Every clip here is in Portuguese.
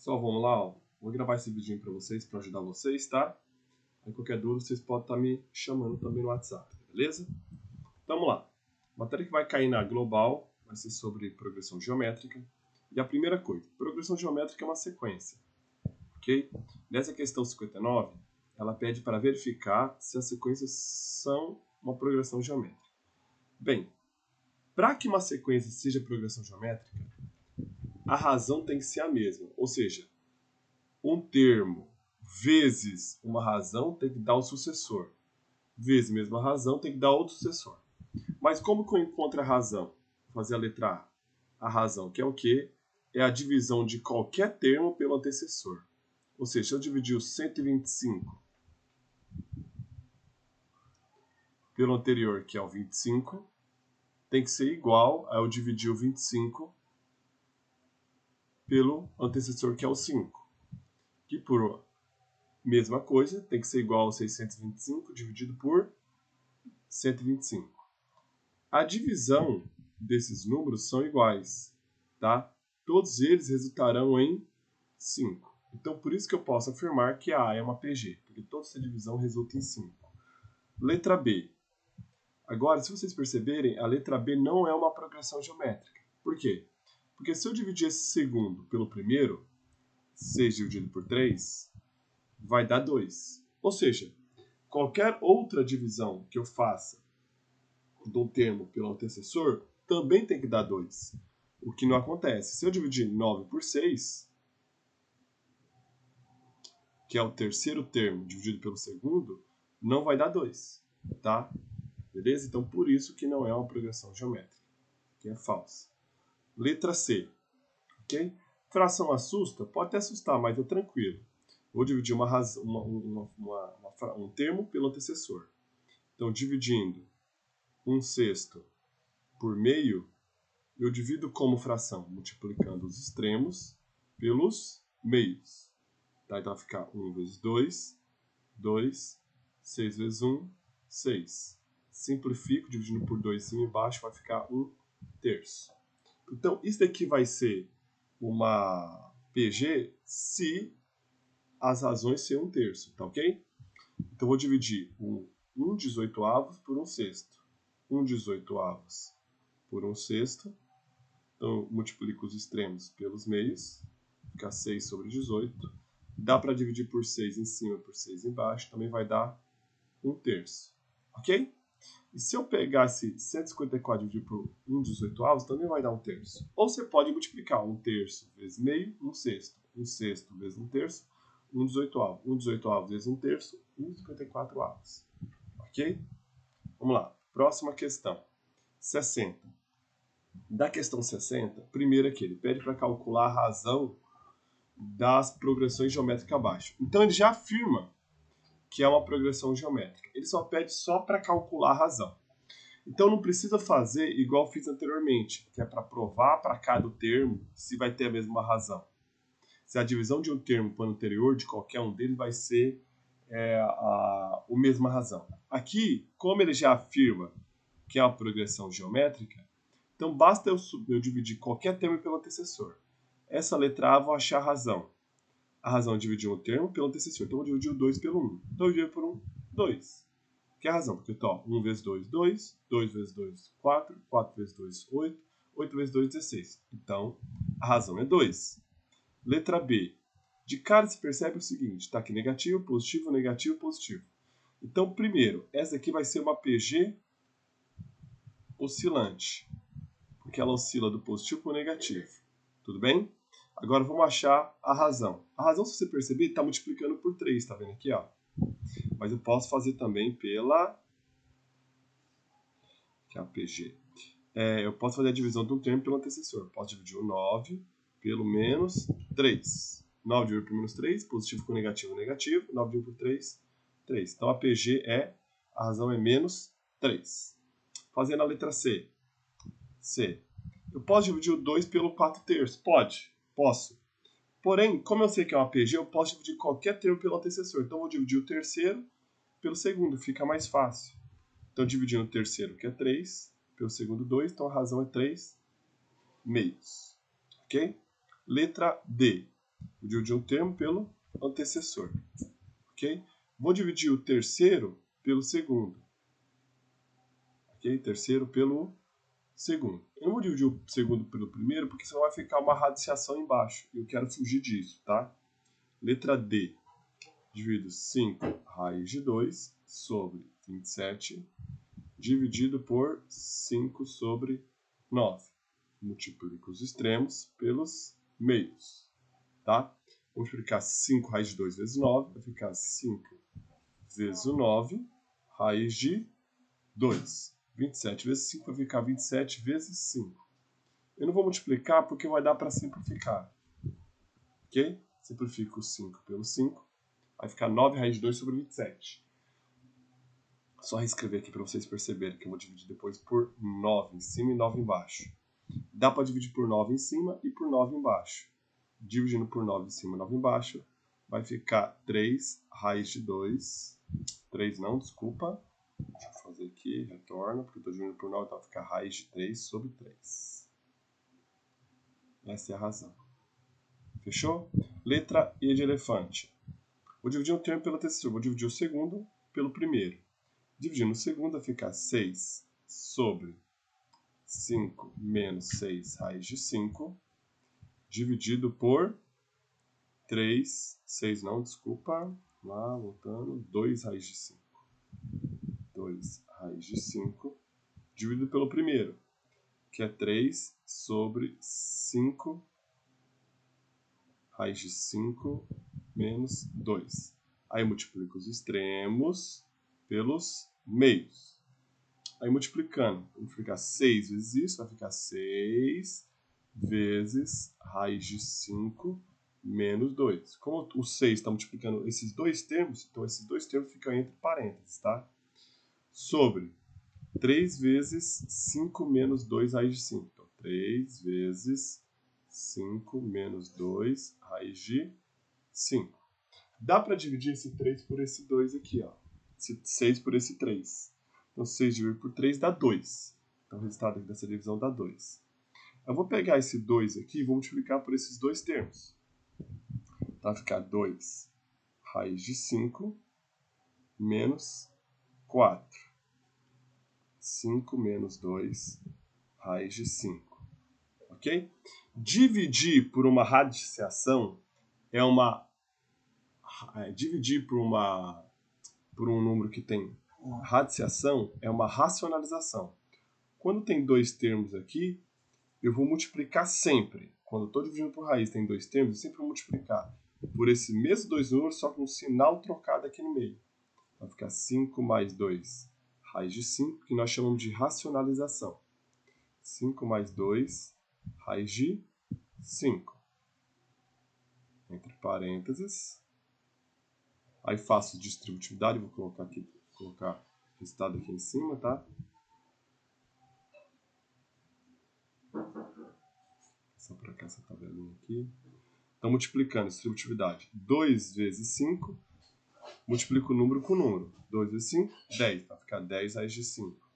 Pessoal, vamos lá, ó. Vou gravar esse vídeo para vocês, para ajudar vocês, tá? Aí qualquer dúvida, vocês podem estar me chamando também no WhatsApp, beleza? Então, vamos lá. A matéria que vai cair na Global vai ser sobre progressão geométrica. E a primeira coisa, progressão geométrica é uma sequência, ok? Nessa questão 59, ela pede para verificar se as sequências são uma progressão geométrica. Bem, para que uma sequência seja progressão geométrica, a razão tem que ser a mesma, ou seja, um termo vezes uma razão tem que dar o sucessor, vezes a mesma razão tem que dar outro sucessor. Mas como que eu encontro a razão? Vou fazer a letra A. A razão, que é o quê? É a divisão de qualquer termo pelo antecessor. Ou seja, se eu dividir o 125 pelo anterior, que é o 25, tem que ser igual a eu dividir o 25 pelo antecessor, que é o 5. Que por mesma coisa, tem que ser igual a 625 dividido por 125. A divisão desses números são iguais, tá? Todos eles resultarão em 5. Então, por isso que eu posso afirmar que a é uma PG, porque toda essa divisão resulta em 5. Letra B. Agora, se vocês perceberem, a letra B não é uma progressão geométrica. Por quê? Porque se eu dividir esse segundo pelo primeiro, 6 dividido por 3, vai dar 2. Ou seja, qualquer outra divisão que eu faça de um termo pelo antecessor também tem que dar 2. O que não acontece. Se eu dividir 9 por 6, que é o terceiro termo dividido pelo segundo, não vai dar 2. Tá? Beleza? Então, por isso que não é uma progressão geométrica, que é falsa. Letra C. Ok? Fração assusta? Pode até assustar, mas é tranquilo. Vou dividir um termo pelo antecessor. Então, dividindo 1/6 por meio, eu divido como fração, multiplicando os extremos pelos meios. Tá? Então vai ficar 1 vezes 2, 2, 6 vezes 1, 6. Simplifico, dividindo por 2 em cima e embaixo, vai ficar 1/3. Então, isso daqui vai ser uma PG se as razões serem 1/3, tá ok? Então, vou dividir 1/18 por 1/6. 1/18 por 1/6. Então, multiplico os extremos pelos meios. Fica 6 sobre 18. Dá para dividir por 6 em cima por 6 embaixo. Também vai dar 1/3. Ok? E se eu pegasse 154 e dividir por 1/18, também vai dar 1/3. Ou você pode multiplicar 1/3 vezes meio, 1/6. 1/6 vezes 1/3, 1/18. 1/18 vezes 1/3, 1/54. Ok? Vamos lá. Próxima questão. 60. Da questão 60, primeiro aqui, ele pede para calcular a razão das progressões geométricas abaixo. Então, ele já afirma que é uma progressão geométrica. Ele só pede para calcular a razão. Então, não precisa fazer igual fiz anteriormente, que é para provar para cada termo se vai ter a mesma razão. Se a divisão de um termo para o anterior, de qualquer um deles, vai ser a mesma razão. Aqui, como ele já afirma que é uma progressão geométrica, então basta eu dividir qualquer termo pelo antecessor. Essa letra A, vou achar a razão. A razão é dividir um termo pelo antecessor. Então, eu vou dividir o 2 pelo 1. 2 dividido por 1, 2. Que é a razão? Porque, então, 1 vezes 2, 2. 2 vezes 2, 4. 4 vezes 2, 8. 8 vezes 2, 16. Então, a razão é 2. Letra B. De cara se percebe o seguinte. Está aqui negativo, positivo, negativo, positivo. Então, primeiro, essa aqui vai ser uma PG oscilante. Porque ela oscila do positivo para o negativo. Tudo bem? Agora vamos achar a razão. A razão, se você perceber, está multiplicando por 3, tá vendo aqui, ó? Mas eu posso fazer também pela... que é a PG. Eu posso fazer a divisão de um termo pelo antecessor. Posso dividir o 9 pelo menos 3. 9 dividido por menos 3, positivo com negativo, negativo. 9 dividido por 3, 3. Então a PG a razão é menos 3. Fazendo a letra C. C. Eu posso dividir o 2 pelo 4/3? Pode. Posso. Porém, como eu sei que é uma PG, eu posso dividir qualquer termo pelo antecessor. Então, eu vou dividir o terceiro pelo segundo, fica mais fácil. Então, dividindo o terceiro, que é 3, pelo segundo 2, então a razão é 3 meios. Ok? Letra D. Vou dividir um termo pelo antecessor. Ok? Vou dividir o terceiro pelo segundo. Ok? Terceiro pelo segundo. Eu não vou dividir o segundo pelo primeiro, porque senão vai ficar uma radiciação embaixo. Eu quero fugir disso, tá? Letra D. Divido 5 raiz de 2 sobre 27, dividido por 5 sobre 9. Multiplico os extremos pelos meios, tá? Vou multiplicar 5 raiz de 2 vezes 9, vai ficar 5 vezes o 9, raiz de 2. 27 vezes 5 vai ficar 27 vezes 5. Eu não vou multiplicar porque vai dar para simplificar. Ok? Simplifico o 5 pelo 5. Vai ficar 9 raiz de 2 sobre 27. Só reescrever aqui para vocês perceberem que eu vou dividir depois por 9 em cima e 9 embaixo. Dá para dividir por 9 em cima e por 9 embaixo. Dividindo por 9 em cima e 9 embaixo, vai ficar 3 raiz de 2. 3 não, desculpa. Deixa eu fazer aqui, retorno, porque eu estou dividindo por 9, então vai ficar raiz de 3 sobre 3. Essa é a razão. Fechou? Letra E de elefante. Vou dividir um termo pelo terceiro, vou dividir o segundo pelo primeiro. Dividindo o segundo vai ficar 6 sobre 5 menos 6 raiz de 5, dividido por 3, 6 não, desculpa, lá, voltando, 2 raiz de 5. 2 raiz de 5, dividido pelo primeiro, que é 3 sobre 5 raiz de 5 menos 2. Aí multiplico os extremos pelos meios. Aí multiplicando, vou multiplicar 6 vezes isso, vai ficar 6 vezes raiz de 5 menos 2. Como o 6 está multiplicando esses dois termos, então esses dois termos ficam entre parênteses, tá? Sobre 3 vezes 5 menos 2 raiz de 5. Então, 3 vezes 5 menos 2 raiz de 5. Dá para dividir esse 3 por esse 2 aqui, ó. Esse 6 por esse 3. Então, 6 dividido por 3 dá 2. Então, o resultado dessa divisão dá 2. Eu vou pegar esse 2 aqui e vou multiplicar por esses dois termos. Então, vai ficar 2 raiz de 5 menos 4. 5 menos 2 raiz de 5. Ok? Dividir por uma radiciação é uma... Dividir por um número que tem radiciação é uma racionalização. Quando tem dois termos aqui, eu vou multiplicar sempre. Quando eu estou dividindo por raiz tem dois termos, eu sempre vou multiplicar por esse mesmo dois números, só com um sinal trocado aqui no meio. Vai ficar 5 mais 2 raiz de 5, que nós chamamos de racionalização. 5 mais 2 raiz de 5. Entre parênteses. Aí faço distributividade, vou colocar o resultado aqui em cima, tá? Só para cá essa tabelinha aqui. Então, multiplicando distributividade. 2 vezes 5, multiplico o número com o número. 2 vezes 5, 10. Vai ficar 10 raiz de 5.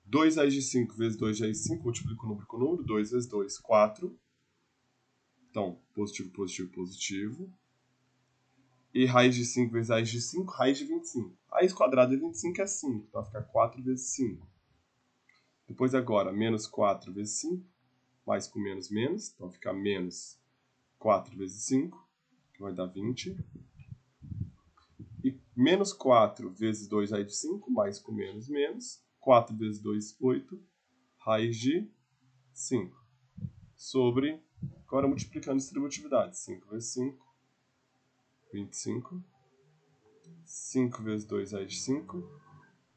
2 raiz de 5 vezes 2 raiz de 5, multiplico o número com o número. 2 vezes 2, 4. Então, positivo, positivo, positivo. E raiz de 5 vezes raiz de 5, raiz de 25. Raiz quadrada de 25 é 5, então vai ficar 4 vezes 5. Depois agora, menos 4 vezes 5, mais com menos, menos. Então vai ficar menos 4 vezes 5, que vai dar 20. E menos 4 vezes 2 raiz de 5, mais com menos, menos. 4 vezes 2, 8, raiz de 5. Sobre, agora multiplicando distributividade. 5 vezes 5, 25. 5 vezes 2 raiz de 5,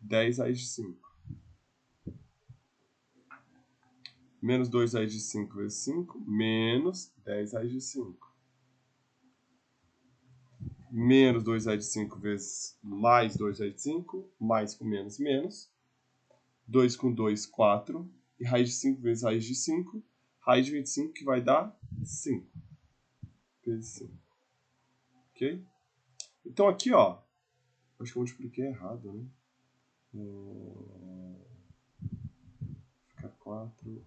10 raiz de 5. Menos 2 raiz de 5 vezes 5, menos 10 raiz de 5. Menos 2 raiz de 5 vezes mais 2 raiz de 5, mais com menos, menos. 2 com 2, 4. E raiz de 5 vezes raiz de 5, raiz de 25, que vai dar 5. Vezes 5. Ok? Então aqui, ó, acho que eu multipliquei errado, né? Fica 4...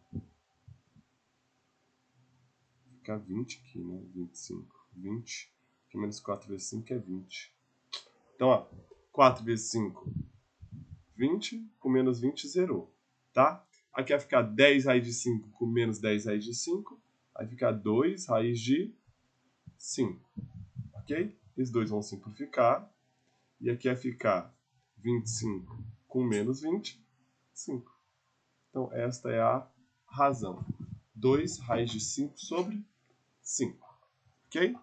ficar 20 aqui, né? 25. 20. Aqui menos 4 vezes 5 é 20. Então, ó, 4 vezes 5, 20. Com menos 20, zerou. Tá? Aqui vai ficar 10 raiz de 5 com menos 10 raiz de 5. Vai ficar 2 raiz de 5. Ok? Esses dois vão simplificar. E aqui vai ficar 25 com menos 20, 5. Então, esta é a razão. 2 raiz de 5 sobre 5. Ok?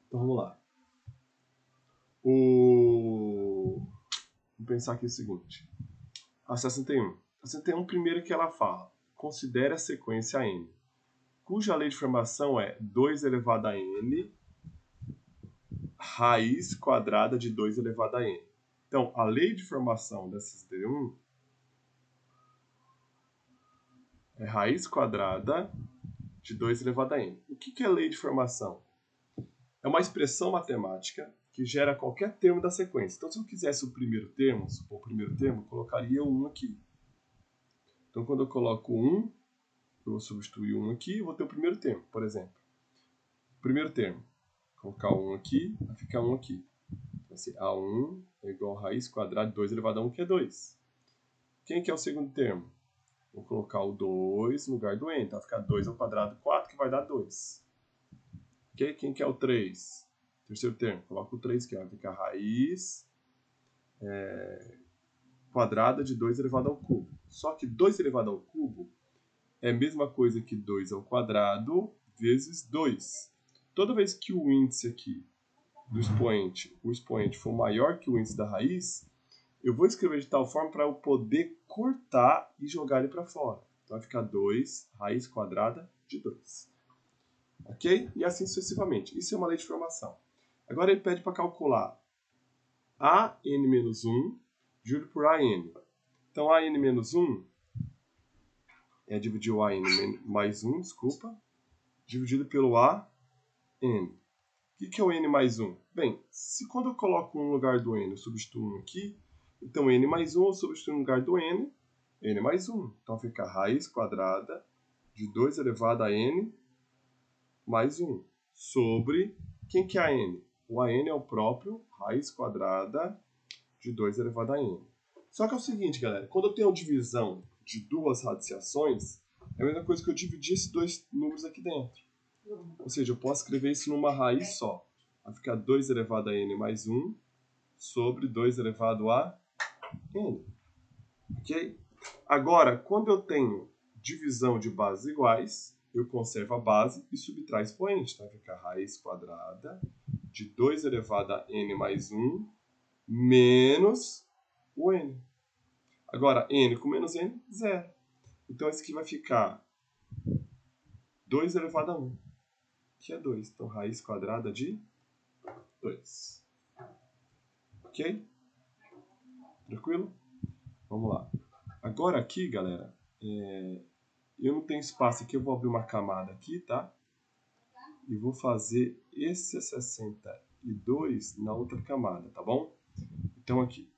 Então, vamos lá. Vamos pensar aqui o seguinte. A 61. A 61, primeiro que ela fala, considere a sequência n, cuja lei de formação é 2 elevado a n raiz quadrada de 2 elevado a n. Então, a lei de formação da 61 é raiz quadrada de 2 elevado a n. O que é lei de formação? É uma expressão matemática que gera qualquer termo da sequência. Então, se eu quisesse o primeiro termo, supor o primeiro termo, eu colocaria 1 aqui. Então, quando eu coloco 1, eu vou substituir 1 aqui e vou ter o primeiro termo, por exemplo. Primeiro termo, colocar 1 aqui, vai ficar 1 aqui. Então, assim, A1 é igual a raiz quadrada de 2 elevado a 1, que é 2. Quem que é o segundo termo? Vou colocar o 2 no lugar do n. Então, vai ficar 2 ao quadrado, 4, que vai dar 2. Okay? Quem que é o 3? Terceiro termo. Coloca o 3 aqui, vai ficar raiz quadrada de 2 elevado ao cubo. Só que 2 elevado ao cubo é a mesma coisa que 2 ao quadrado vezes 2. Toda vez que o índice aqui do expoente, o expoente for maior que o índice da raiz, eu vou escrever de tal forma para eu poder cortar e jogar ele para fora. Então vai ficar 2 raiz quadrada de 2. Ok? E assim sucessivamente. Isso é uma lei de formação. Agora ele pede para calcular AN-1 dividido por AN. Então AN-1 é dividir o AN mais 1, dividido pelo AN. O que é o N mais 1? Bem, se quando eu coloco 1 no lugar do N, eu substituo 1 aqui, então N mais 1 eu substituo no lugar do N, N mais 1. Então fica a raiz quadrada de 2 elevado a N mais 1 sobre, quem que é a N? O AN é o próprio raiz quadrada de 2 elevado a N. Só que é o seguinte, galera, quando eu tenho divisão de duas radiciações, é a mesma coisa que eu dividir esses dois números aqui dentro. Ou seja, eu posso escrever isso numa raiz só. Vai ficar 2 elevado a n mais 1 sobre 2 elevado a n. Ok? Agora, quando eu tenho divisão de bases iguais, eu conservo a base e subtrai expoente. Então, vai ficar raiz quadrada de 2 elevado a n mais 1 menos o n. Agora, n com menos n, zero. Então, esse aqui vai ficar 2 elevado a 1, que é 2. Então, raiz quadrada de 2. Ok? Tranquilo? Vamos lá. Agora aqui, galera, eu não tenho espaço aqui, eu vou abrir uma camada aqui, tá? E vou fazer esse 62 na outra camada, tá bom? Então aqui,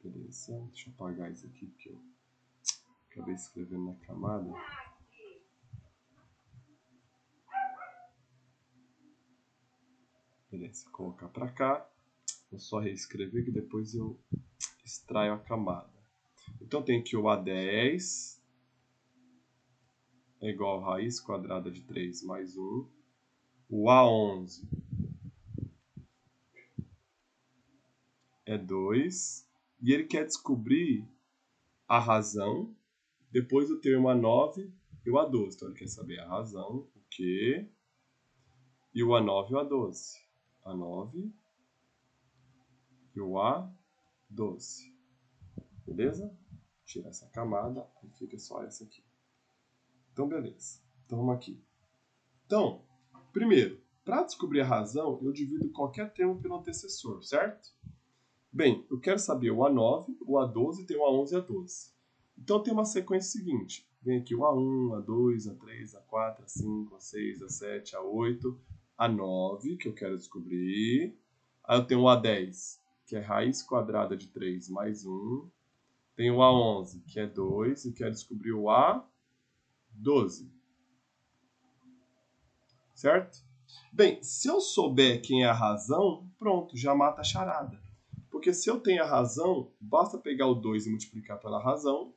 beleza, deixa eu apagar isso aqui, porque eu acabei escrevendo na camada. Beleza, vou colocar pra cá. Vou só reescrever que depois eu extraio a camada. Então tem que o A10 é igual a raiz quadrada de 3 mais 1. O A11 é 2. E ele quer descobrir a razão depois do termo A9 e o A12. Então ele quer saber a razão, o que, e o A9 e o A12. A9 e o A12. Beleza? Tira essa camada e fica só essa aqui. Então, beleza. Então, vamos aqui. Então, primeiro, para descobrir a razão, eu divido qualquer termo pelo antecessor, certo? Bem, eu quero saber o A9, o A12 tem o A11 e o A12. Então, tem uma sequência seguinte. Vem aqui o A1, A2, A3, A4, A5, A6, A7, A8, A9, que eu quero descobrir. Aí eu tenho o A10, que é raiz quadrada de 3 mais 1, Tem o A11, que é 2, e quero descobrir o A12. Certo? Bem, se eu souber quem é a razão, pronto, já mata a charada. Porque se eu tenho a razão, basta pegar o 2 e multiplicar pela razão,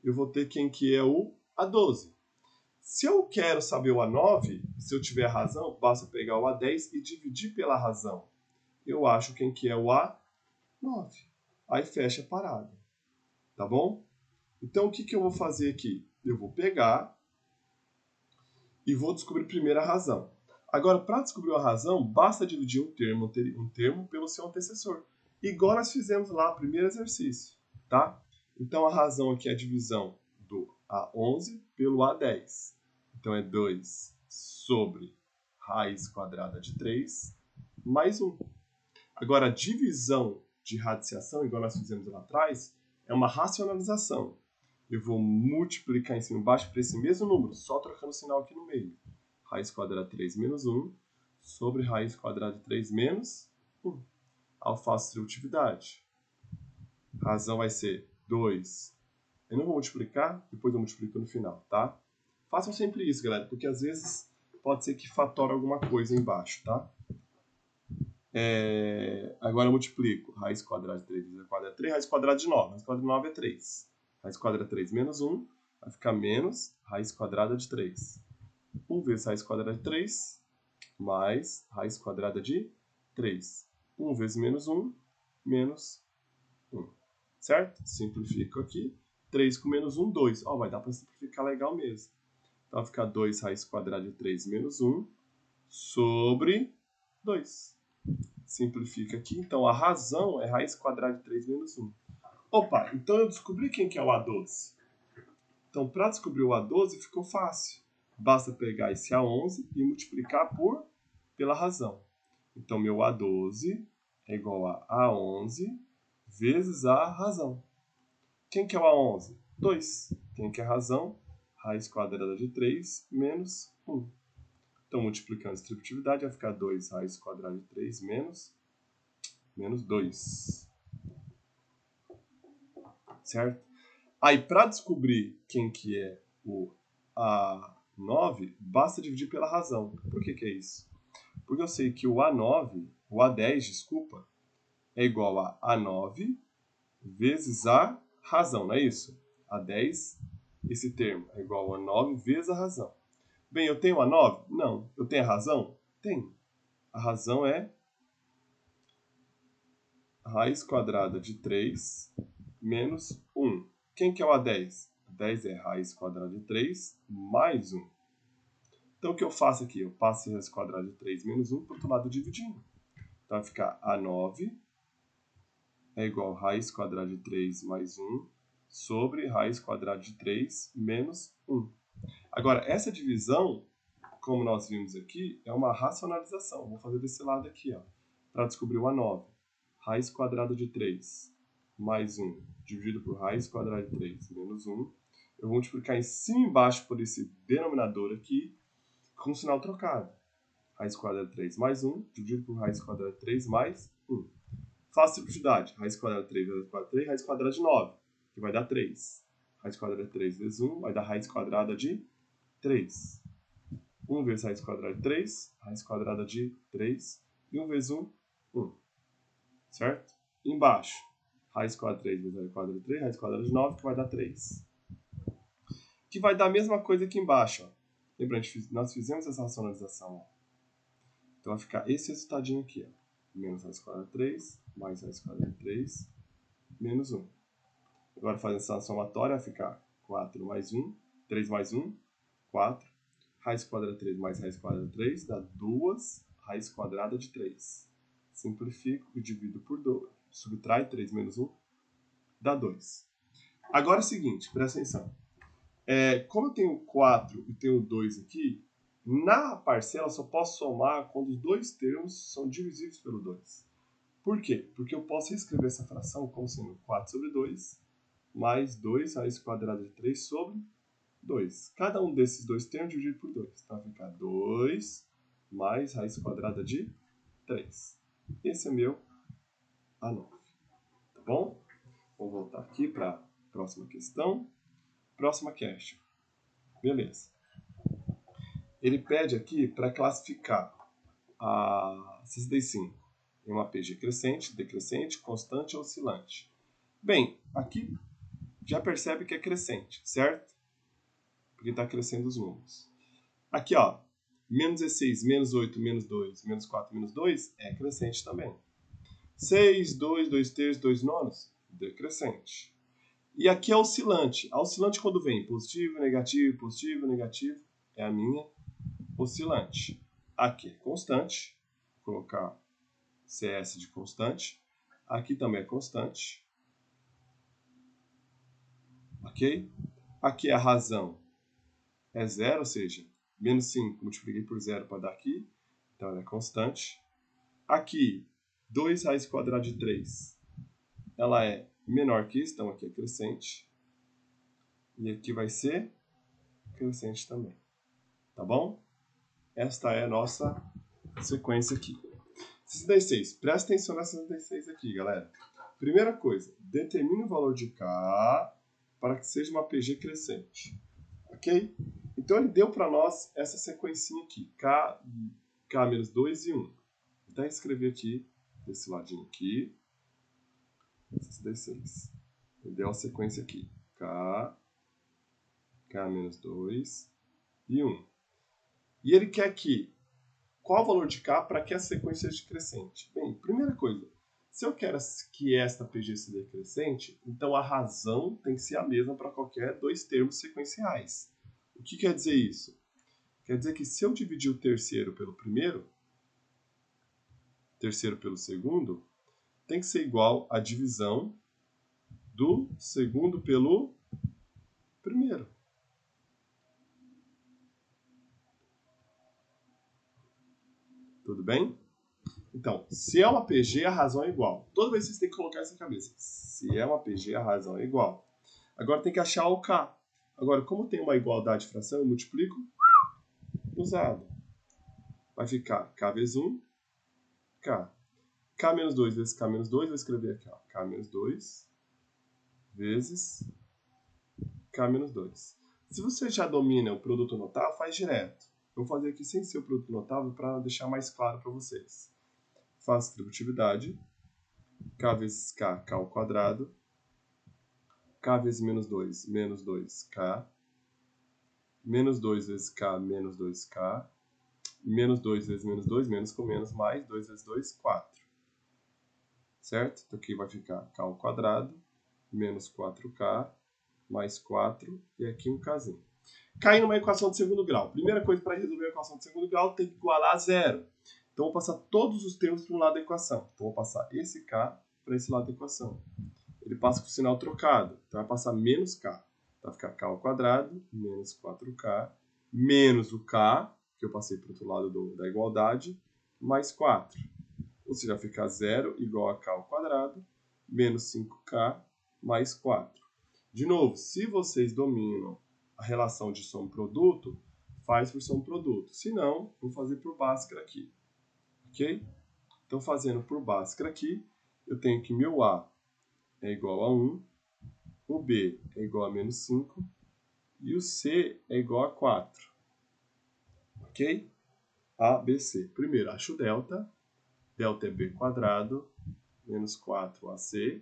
eu vou ter quem que é o A12. Se eu quero saber o A9, se eu tiver a razão, basta pegar o A10 e dividir pela razão. Eu acho quem que é o A9. Aí fecha a parada. Tá bom? Então, o que eu vou fazer aqui? Eu vou pegar e vou descobrir primeiro a razão. Agora, para descobrir a razão, basta dividir um termo pelo seu antecessor. Igual nós fizemos lá no primeiro exercício. Tá? Então, a razão aqui é a divisão do A11 pelo A10. Então, é 2 sobre raiz quadrada de 3 mais 1. Agora, a divisão de radiciação, igual nós fizemos lá atrás, é uma racionalização. Eu vou multiplicar em cima e embaixo para esse mesmo número, só trocando o sinal aqui no meio. Raiz quadrada de 3 menos 1 sobre raiz quadrada de 3 menos 1. Ao faço distributividade. A razão vai ser 2. Eu não vou multiplicar, depois eu multiplico no final, tá? Façam sempre isso, galera, porque às vezes pode ser que fatore alguma coisa embaixo, tá? Agora eu multiplico. Raiz quadrada de 3 vezes a quadrada é 3, raiz quadrada de 9. Raiz quadrada de 9 é 3. Raiz quadrada de 3 menos 1 vai ficar menos raiz quadrada de 3. 1 vezes raiz quadrada de 3 mais raiz quadrada de 3. 1 vezes menos 1, menos 1. Certo? Simplifico aqui. 3 com menos 1, 2. Vai dar para simplificar legal mesmo. Então vai ficar 2 raiz quadrada de 3 menos 1 sobre 2. Simplifica aqui. Então, a razão é raiz quadrada de 3 menos 1. Opa, então eu descobri quem que é o A12. Então, para descobrir o A12 ficou fácil. Basta pegar esse A11 e multiplicar pela razão. Então, meu A12 é igual a A11 vezes a razão. Quem que é o A11? 2. Quem que é a razão? Raiz quadrada de 3 menos 1. Então, multiplicando a distributividade, vai ficar 2 raiz quadrada de 3 menos 2. Certo? Aí, para descobrir quem que é o A9, basta dividir pela razão. Por que é isso? Porque eu sei que o A10, desculpa, é igual a A9 vezes a razão, não é isso? A10, esse termo, é igual a 9 vezes a razão. Bem, eu tenho A9? Não. Eu tenho a razão? Tenho. A razão é raiz quadrada de 3 menos 1. Quem que é o A10? 10 é raiz quadrada de 3 mais 1. Então, o que eu faço aqui? Eu passo raiz quadrada de 3 menos 1 para o outro lado dividindo. Então, vai ficar A9 é igual a raiz quadrada de 3 mais 1 sobre raiz quadrada de 3 menos 1. Agora, essa divisão, como nós vimos aqui, é uma racionalização. Vou fazer desse lado aqui, para descobrir o A9. Raiz quadrada de 3 mais 1 dividido por raiz quadrada de 3 menos 1. Eu vou multiplicar em cima e embaixo por esse denominador aqui com o sinal trocado. Raiz quadrada de 3 mais 1 dividido por raiz quadrada de 3 mais 1. Faço simplicidade. Raiz quadrada de 3 vezes 4, 3, raiz quadrada de 9, que vai dar 3. Raiz quadrada de 3 vezes 1 vai dar raiz quadrada de 3. 1 vezes raiz quadrada de 3, raiz quadrada de 3. E 1 vezes 1, 1. Certo? Embaixo, raiz quadrada de 3 vezes raiz quadrada de 3, raiz quadrada de 9, que vai dar 3. Que vai dar a mesma coisa aqui embaixo. Lembra, nós fizemos essa racionalização. Então vai ficar esse resultadinho aqui. Menos raiz quadrada de 3, mais raiz quadrada de 3, menos 1. Agora fazendo essa somatória, vai ficar 4 mais 1, 3 mais 1, 4. Raiz quadrada de 3 mais raiz quadrada de 3 dá 2 raiz quadrada de 3. Simplifico e divido por 2. Subtrai 3 menos 1, dá 2. Agora é o seguinte, presta atenção. Como eu tenho 4 e tenho 2 aqui, na parcela eu só posso somar quando os dois termos são divisíveis pelo 2. Por quê? Porque eu posso reescrever essa fração como sendo 4 sobre 2 mais 2 raiz quadrada de 3 sobre 2. Cada um desses dois termos dividido por 2. Então vai ficar 2 mais raiz quadrada de 3. Esse é meu A9. Tá bom? Vou voltar aqui para a próxima questão. Próxima question. Beleza. Ele pede aqui para classificar a 65 em uma PG crescente, decrescente, constante ou oscilante. Bem, aqui já percebe que é crescente, certo? Porque está crescendo os números. Aqui, ó, menos 16, menos 8, menos 2, menos 4, menos 2 é crescente também. 6, 2, 2 terços, 2 nonos, decrescente. E aqui é oscilante. A oscilante quando vem positivo, negativo, é a minha oscilante. Aqui é constante, vou colocar CS de constante. Aqui também é constante. Ok? Aqui a razão é zero, ou seja, menos 5 multipliquei por zero para dar aqui. Então ela é constante. Aqui, 2 raiz quadrada de 3. Ela é menor que isso, então aqui é crescente. E aqui vai ser crescente também. Tá bom? Esta é a nossa sequência aqui. 66. Presta atenção nessa 66 aqui, galera. Primeira coisa, determine o valor de K para que seja uma PG crescente. Ok? Então ele deu para nós essa sequencinha aqui. K menos 2 e 1. Vou até escrever aqui, desse ladinho aqui. 66. Ele deu a sequência aqui. K menos 2 e 1. E ele quer aqui qual o valor de K para que a sequência seja crescente? Bem, primeira coisa, se eu quero que esta PG seja crescente, então a razão tem que ser a mesma para qualquer dois termos sequenciais. O que quer dizer isso? Quer dizer que se eu dividir o terceiro pelo primeiro, terceiro pelo segundo, tem que ser igual à divisão do segundo pelo primeiro. Tudo bem? Então, se é uma PG, a razão é igual. Toda vez vocês têm que colocar isso na cabeça. Se é uma PG, a razão é igual. Agora tem que achar o K. Agora, como tem uma igualdade de fração, eu multiplico usado. Vai ficar K vezes 1, K. K menos 2 vezes K menos 2, vou escrever aqui, ó. K menos 2 vezes K menos 2. Se você já domina o produto notável, faz direto. Eu vou fazer aqui sem ser o produto notável para deixar mais claro para vocês. Faço distributividade. K vezes K, K ao quadrado. K vezes menos 2, menos 2K. Menos 2 vezes K, menos 2K. Menos 2 vezes menos 2, menos com menos, mais 2 vezes 2, 4. Certo? Então aqui vai ficar K ao quadrado, menos 4K, mais 4, e aqui um Kzinho. Cair numa equação de segundo grau. Primeira coisa para resolver a equação de segundo grau, tem que igualar a zero. Então, vou passar todos os termos para um lado da equação. Então, vou passar esse K para esse lado da equação. Ele passa com o sinal trocado. Então, vai passar menos K. Vai ficar K ao quadrado, menos 4K, menos o K, que eu passei para o outro lado da igualdade, mais 4. Ou seja, vai ficar 0 igual a K ao quadrado, menos 5K, mais 4. De novo, se vocês dominam a relação de soma-produto, faz por soma-produto. Se não, vou fazer por Bhaskara aqui. Ok? Então, fazendo por Bhaskara aqui, eu tenho que meu A é igual a 1, o B é igual a menos 5 e o C é igual a 4. Ok? A, B, C. Primeiro, acho o delta. Delta é B quadrado, menos 4AC.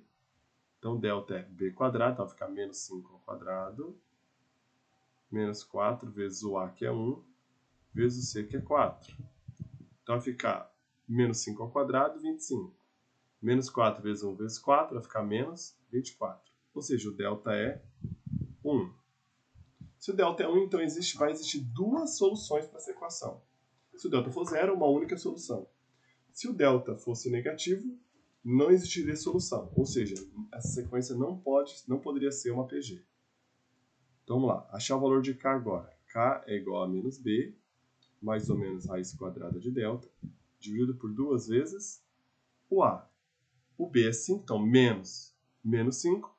Então, delta é B quadrado, então vai ficar menos 5 ao quadrado. Menos 4 vezes o A, que é 1, vezes o C, que é 4. Então, vai ficar menos 5 ao quadrado, 25. Menos 4 vezes 1 vezes 4, vai ficar menos 24. Ou seja, o delta é 1. Se o delta é 1, então vai existir duas soluções para essa equação. Se o delta for 0, uma única solução. Se o delta fosse negativo, não existiria solução. Ou seja, essa sequência não poderia ser uma PG. Então vamos lá, achar o valor de K agora. K é igual a menos B, mais ou menos raiz quadrada de delta, dividido por 2 vezes o A. O B é 5, então menos 5,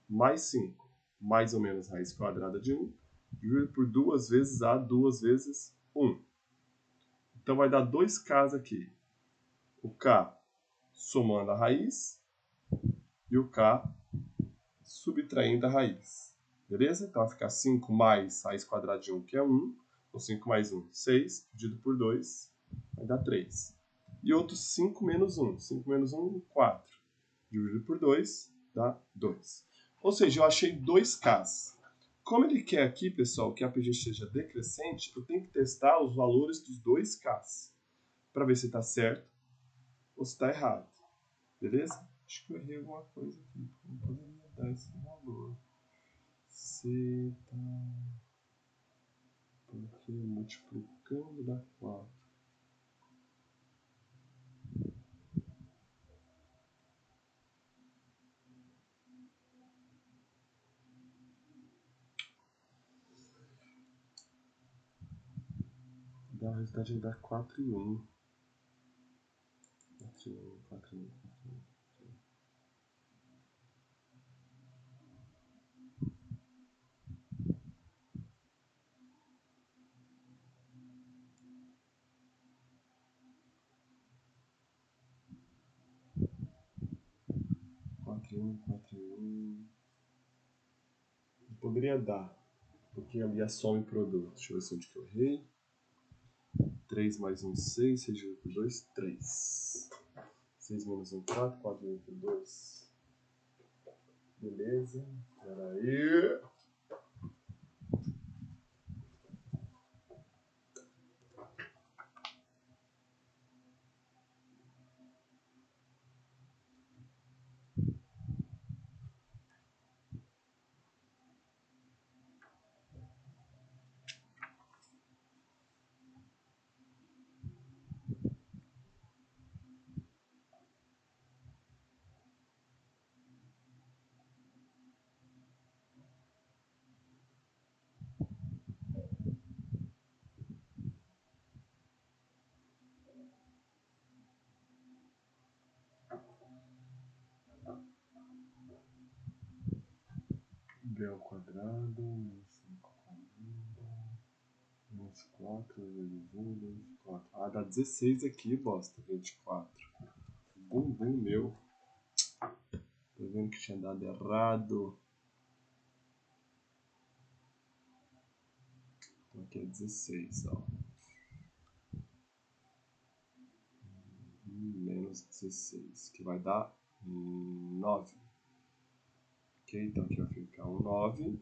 mais 5, mais ou menos raiz quadrada de 1, dividido por 2 vezes A, 2 vezes 1. Então vai dar 2K aqui. O K somando a raiz e o K subtraindo a raiz. Beleza? Então vai ficar 5 mais raiz quadrada de 1, que é 1. Então 5 mais 1, 6, dividido por 2, vai dar 3. E outro 5 menos 1. 5 menos 1, 4. Dividido por 2, dá 2. Ou seja, eu achei 2Ks. Como ele quer aqui, pessoal, que a PG seja decrescente, eu tenho que testar os valores dos 2Ks. Para ver se está certo ou se está errado. Beleza? Acho que eu errei alguma coisa aqui. Não poderia dar esse valor. C tá... Porque multiplicando dá 4. Dá, o resultado vai dar 4 e 1. 4 e 1, 4 e 1, 4 e 1. 4 e 1, 4 e 1. Poderia dar, porque ali é soma e produto. Deixa eu ver se onde que eu errei. 3 mais 1, 6, 6 dividido por 2, 3. 6 menos 1, 4, 4 dividido por 2. Beleza, peraí. B ao quadrado, menos 5 menos 4 vezes 1, menos 4. Ah, dá 16 aqui, bosta, 24. Bumbum meu. Tô vendo que tinha dado errado. Então aqui é 16, ó. Menos 16, que vai dar 9. Ok, então aqui vai ficar um 9.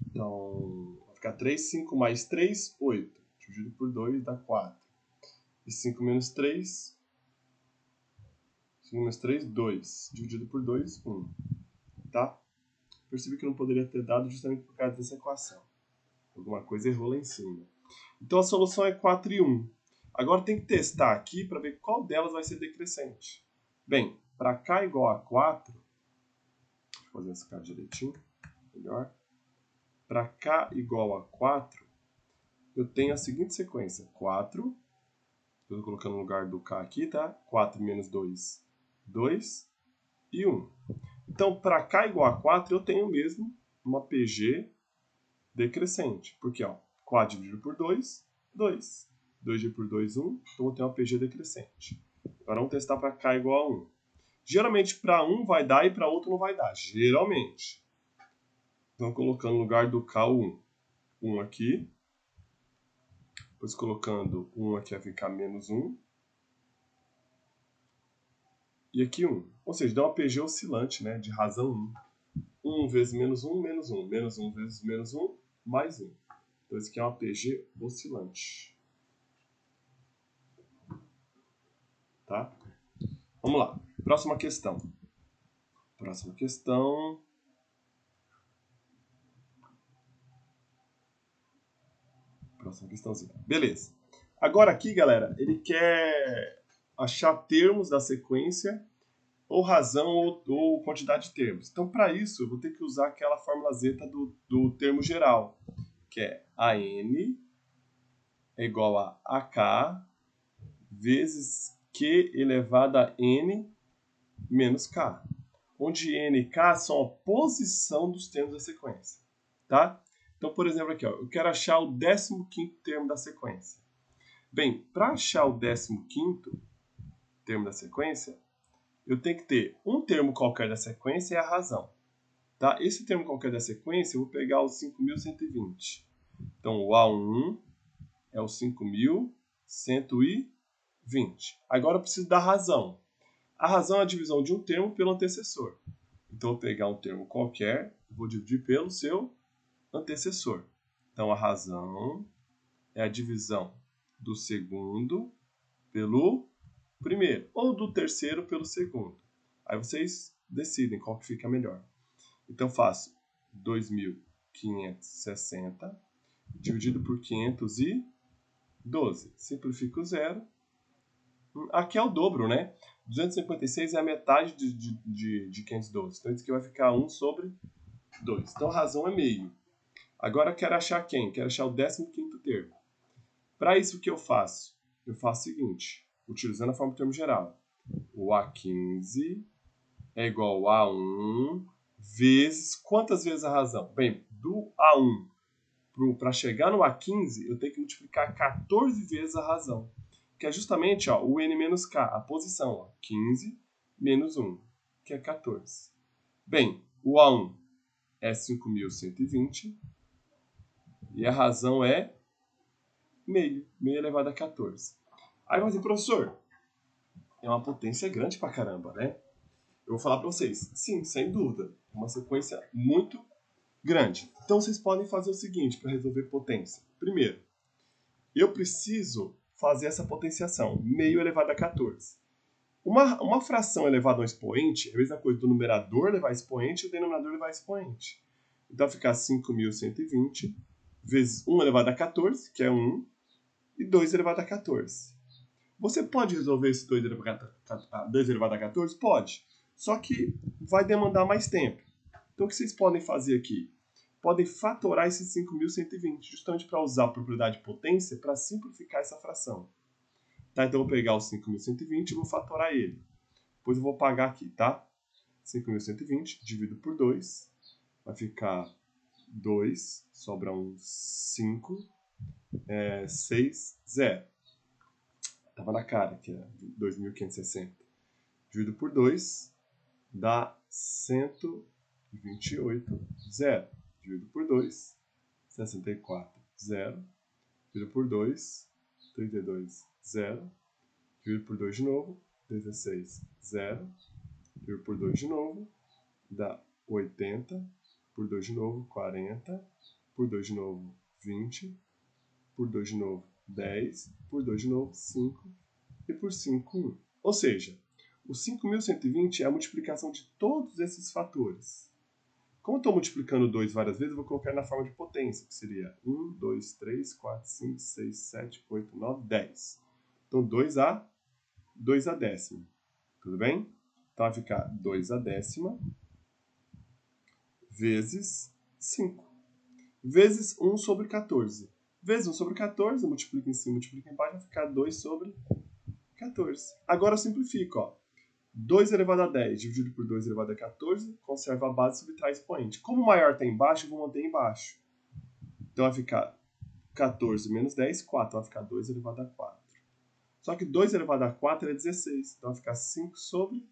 Então, vai ficar 3, 5 mais 3, 8. Dividido por 2 dá 4. E 5 menos 3, 5 menos 3, 2. Dividido por 2, 1. Tá? Percebi que não poderia ter dado justamente por causa dessa equação. Alguma coisa errou lá em cima. Então a solução é 4 e 1. Agora tem que testar aqui para ver qual delas vai ser decrescente. Bem, para k igual a 4, deixa eu fazer essa cara direitinho, melhor. Para k igual a 4, eu tenho a seguinte sequência. 4, estou colocando no lugar do k aqui, tá? 4 menos 2, 2 e 1. Então, para k igual a 4, eu tenho mesmo uma PG decrescente. Porque, ó, 4 dividido por 2, 2. 2 dividido por 2, 1. Então, eu tenho uma PG decrescente. Agora, vamos testar para k igual a 1. Geralmente, para um vai dar e para outro não vai dar. Geralmente. Então, colocando no lugar do k o 1. 1 aqui. Depois, colocando 1 aqui vai ficar menos 1. E aqui 1. Ou seja, dá uma PG oscilante, né? De razão 1. 1 vezes menos 1, menos 1. Menos 1 vezes menos 1, mais 1. Então, isso aqui é uma PG oscilante. Tá? Vamos lá. Próxima questão. Próxima questão. Próxima questãozinha. Beleza. Agora aqui, galera, ele quer achar termos da sequência, ou razão, ou quantidade de termos. Então, para isso, eu vou ter que usar aquela fórmula zeta do termo geral, que é AN é igual a AK vezes Q elevado a N menos K, onde N e K são a posição dos termos da sequência. Tá? Então, por exemplo, aqui, ó, eu quero achar o 15º termo da sequência. Bem, para achar o 15º termo da sequência, eu tenho que ter um termo qualquer da sequência e a razão. Tá? Esse termo qualquer da sequência, eu vou pegar o 5.120. Então, o A1 é o 5.120. Agora eu preciso da razão. A razão é a divisão de um termo pelo antecessor. Então, eu vou pegar um termo qualquer, vou dividir pelo seu antecessor. Então, a razão é a divisão do segundo pelo primeiro, ou do terceiro pelo segundo. Aí vocês decidem qual que fica melhor. Então, faço 2.560 dividido por 512. Simplifico o zero. Aqui é o dobro, né? 256 é a metade de 512. Então, isso aqui vai ficar 1 sobre 2. Então, a razão é meio. Agora, eu quero achar quem? Quero achar o 15º termo. Para isso, o que eu faço? Eu faço o seguinte, utilizando a forma do termo geral. O A15 é igual a 1 vezes... Quantas vezes a razão? Bem, do A1 para chegar no A15, eu tenho que multiplicar 14 vezes a razão. Que é justamente ó, o N menos K, a posição. Ó, 15 menos 1, que é 14. Bem, o A1 é 5.120 e a razão é meio elevado a 14. Aí vai dizer, professor, é uma potência grande pra caramba, né? Eu vou falar para vocês, sim, sem dúvida, é uma sequência muito grande. Então vocês podem fazer o seguinte para resolver potência. Primeiro, eu preciso fazer essa potenciação, meio elevado a 14. Uma fração elevada a um expoente é a mesma coisa do numerador levar expoente e o denominador levar expoente. Então vai ficar 5.120 vezes 1 elevado a 14, que é 1, e 2 elevado a 14. Você pode resolver esse 2 elevado a 14? Pode. Só que vai demandar mais tempo. Então o que vocês podem fazer aqui? Podem fatorar esse 5.120, justamente para usar a propriedade de potência para simplificar essa fração. Tá? Então eu vou pegar o 5.120 e vou fatorar ele. Depois eu vou pagar aqui, tá? 5.120 dividido por 2, vai ficar 2, sobra um 5, 6, 0. Tava na cara que é 2.560. Dividido por 2 dá 128, 0. Dividido por 2, 64, 0. Dividido por 2, 32, 0. Dividido por 2 de novo, 16, 0. Dividido por 2 de novo, dá 80. Por 2 de novo, 40. Por 2 de novo, 20. Por 2 de novo, 10. Por 2 de novo, 5. E por 5, 1. Ou seja, o 5.120 é a multiplicação de todos esses fatores. Como eu estou multiplicando 2 várias vezes, eu vou colocar na forma de potência, que seria 1, 2, 3, 4, 5, 6, 7, 8, 9, 10. Então, 2 a décima. Tudo bem? Então, vai ficar 2 a décima vezes 5. Vezes 1 sobre 14. Vezes 1 sobre 14, multiplica em cima, multiplica embaixo, vai ficar 2 sobre 14. Agora eu simplifico, ó. 2 elevado a 10 dividido por 2 elevado a 14, conserva a base e subtrai expoente. Como o maior está embaixo, eu vou manter embaixo. Então vai ficar 14 menos 10, 4. Vai ficar 2 elevado a 4. Só que 2 elevado a 4 é 16. Então vai ficar 5 sobre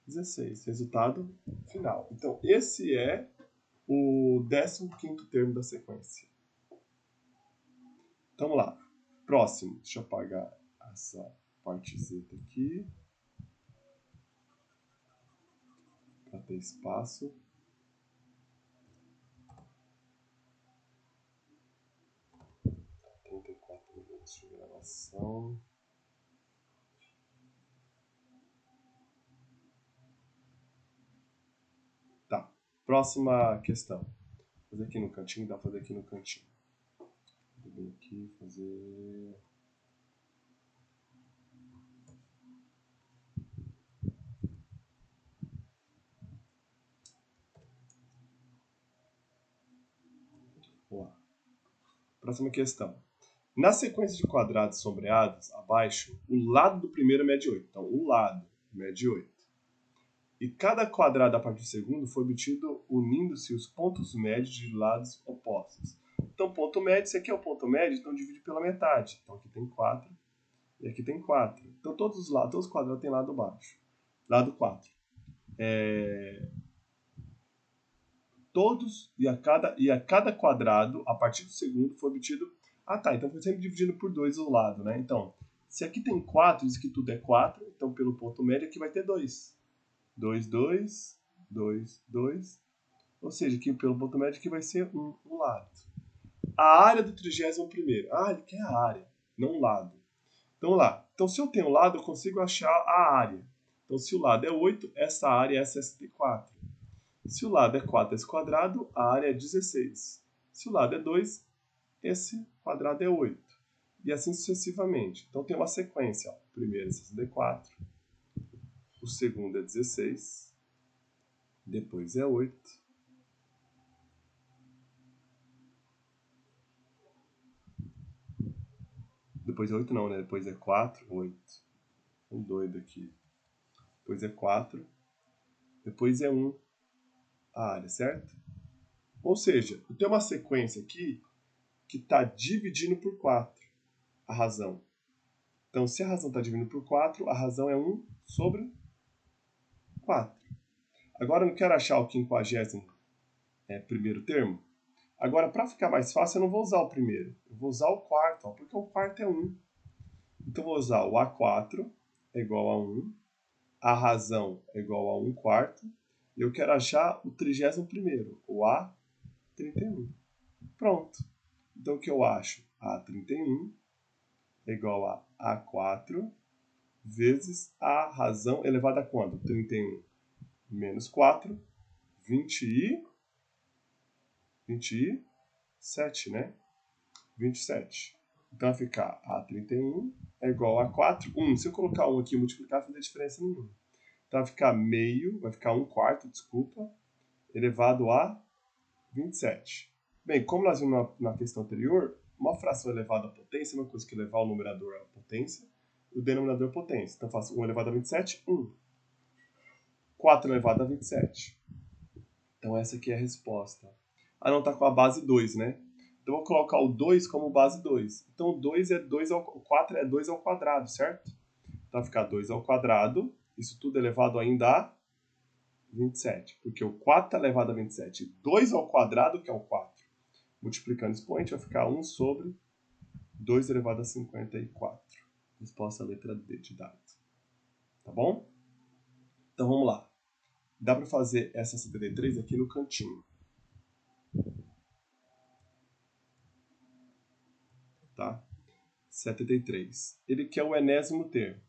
16. Resultado final. Então esse é o 15º termo da sequência. Então vamos lá. Próximo. Deixa eu apagar essa parte Z aqui. Para ter espaço. De gravação. Tá. Próxima questão. Vou fazer aqui no cantinho, dá pra fazer aqui no cantinho. Vou vir aqui fazer. Vamos lá. Próxima questão. Na sequência de quadrados sombreados, abaixo, o lado do primeiro mede 8. Então, o lado mede 8. e cada quadrado a partir do segundo foi obtido unindo-se os pontos médios de lados opostos. Então, ponto médio, esse aqui é o ponto médio, então divide pela metade. Então, aqui tem 4 e aqui tem 4. Então, todos os quadrados têm lado baixo. Lado 4. Todos e a cada quadrado, a partir do segundo, foi obtido... Ah, tá, então foi sempre dividindo por 2 o lado, né? Então, se aqui tem 4, isso aqui tudo é 4, então pelo ponto médio aqui vai ter 2. 2, 2, 2, 2. Ou seja, aqui pelo ponto médio aqui vai ser um lado. A área do 31º. Ah, ele quer a área, não o lado. Então, lá. Então, se eu tenho um lado, eu consigo achar a área. Então, se o lado é 8, essa área é 64. Se o lado é 4, esse quadrado, a área é 16. Se o lado é 2, esse quadrado é 8. E assim sucessivamente. Então, tem uma sequência. Ó. O primeiro é 64. O segundo é 16. Depois é 8. Depois é 8 não, né? Depois é 4, 8. Um doido aqui. Depois é 4. Depois é 1. A área, certo? Ou seja, eu tenho uma sequência aqui que está dividindo por 4 a razão. Então, se a razão está dividindo por 4, a razão é 1 sobre 4. Agora, eu não quero achar o 50º primeiro termo. Agora, para ficar mais fácil, eu não vou usar o primeiro. Eu vou usar o quarto, ó, porque o quarto é 1. Então, eu vou usar o A4 é igual a 1. A razão é igual a 1 quarto. E eu quero achar o 31º, o A31. Pronto. Então, o que eu acho? A31 é igual a A4 vezes a razão elevada a quanto? 31 menos 4, 27, né? 27. Então, vai ficar A31 é igual a 4, 1. Se eu colocar 1 aqui e multiplicar, não vai fazer diferença nenhuma. Então, vai ficar meio, vai ficar 1 quarto, desculpa, elevado a 27. Bem, como nós vimos na questão anterior, uma fração elevada à potência é uma coisa que levar o numerador à potência e o denominador à potência. Então, eu faço 1 elevado a 27, 1. 4 elevado a 27. Então, essa aqui é a resposta. Ah, não, está com a base 2, né? Então, eu vou colocar o 2 como base 2. Então, o 4 é 2 ao quadrado, certo? Então, vai ficar 2 ao quadrado. Isso tudo elevado ainda a 27. Porque o 4 está elevado a 27. 2 ao quadrado, que é o 4. Multiplicando o expoente, vai ficar 1 sobre 2 elevado a 54. Resposta à letra D de dado. Tá bom? Então, vamos lá. Dá para fazer essa 73 aqui no cantinho. Tá? 73. Ele quer o enésimo termo.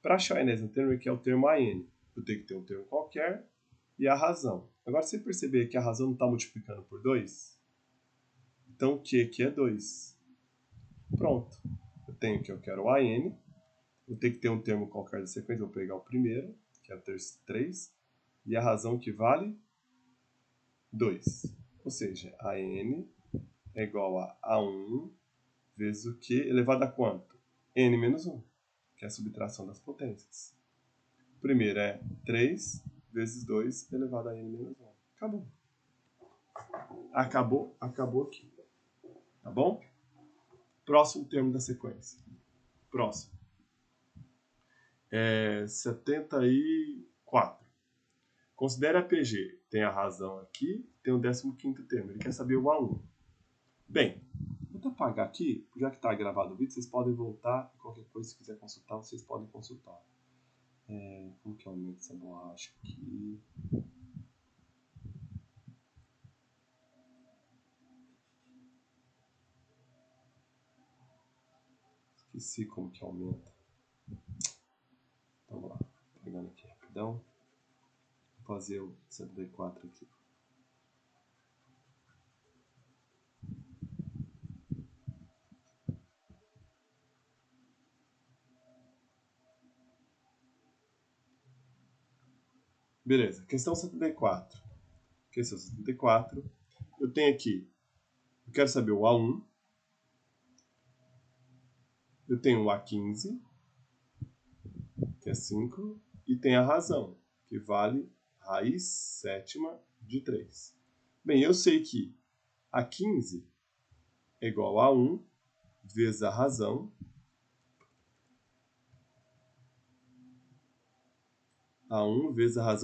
Para achar o enésimo termo, ele quer o termo AN. Eu tenho que ter um termo qualquer e a razão. Agora, se você perceber que a razão não está multiplicando por 2, então o que é 2? Pronto. Eu tenho que eu quero o AN. Eu tenho que ter um termo qualquer da sequência. Vou pegar o primeiro, que é o 3. E a razão que vale 2. Ou seja, a n é igual a 1 vezes o q elevado a quanto? N menos 1, que é a subtração das potências. O primeiro é 3 vezes 2 elevado a n menos 1. Acabou aqui. Tá bom? Próximo termo da sequência. Próximo. 74. Considere a PG. Tem a razão aqui, tem o 15º termo. Ele quer saber o A1. Bem, vou apagar aqui, já que está gravado o vídeo, vocês podem voltar. Qualquer coisa, se quiser consultar, vocês podem consultar. Como que aumenta essa borracha aqui? Esqueci como que aumenta. Vamos lá, pegando aqui rapidão. Vou fazer o 74 aqui. Beleza, questão 74. Questão 74. Eu tenho aqui, eu quero saber o A1. Eu tenho o A15, que é 5, e tem a razão, que vale raiz sétima de 3. Bem, eu sei que a 15 é igual a 1 vezes a razão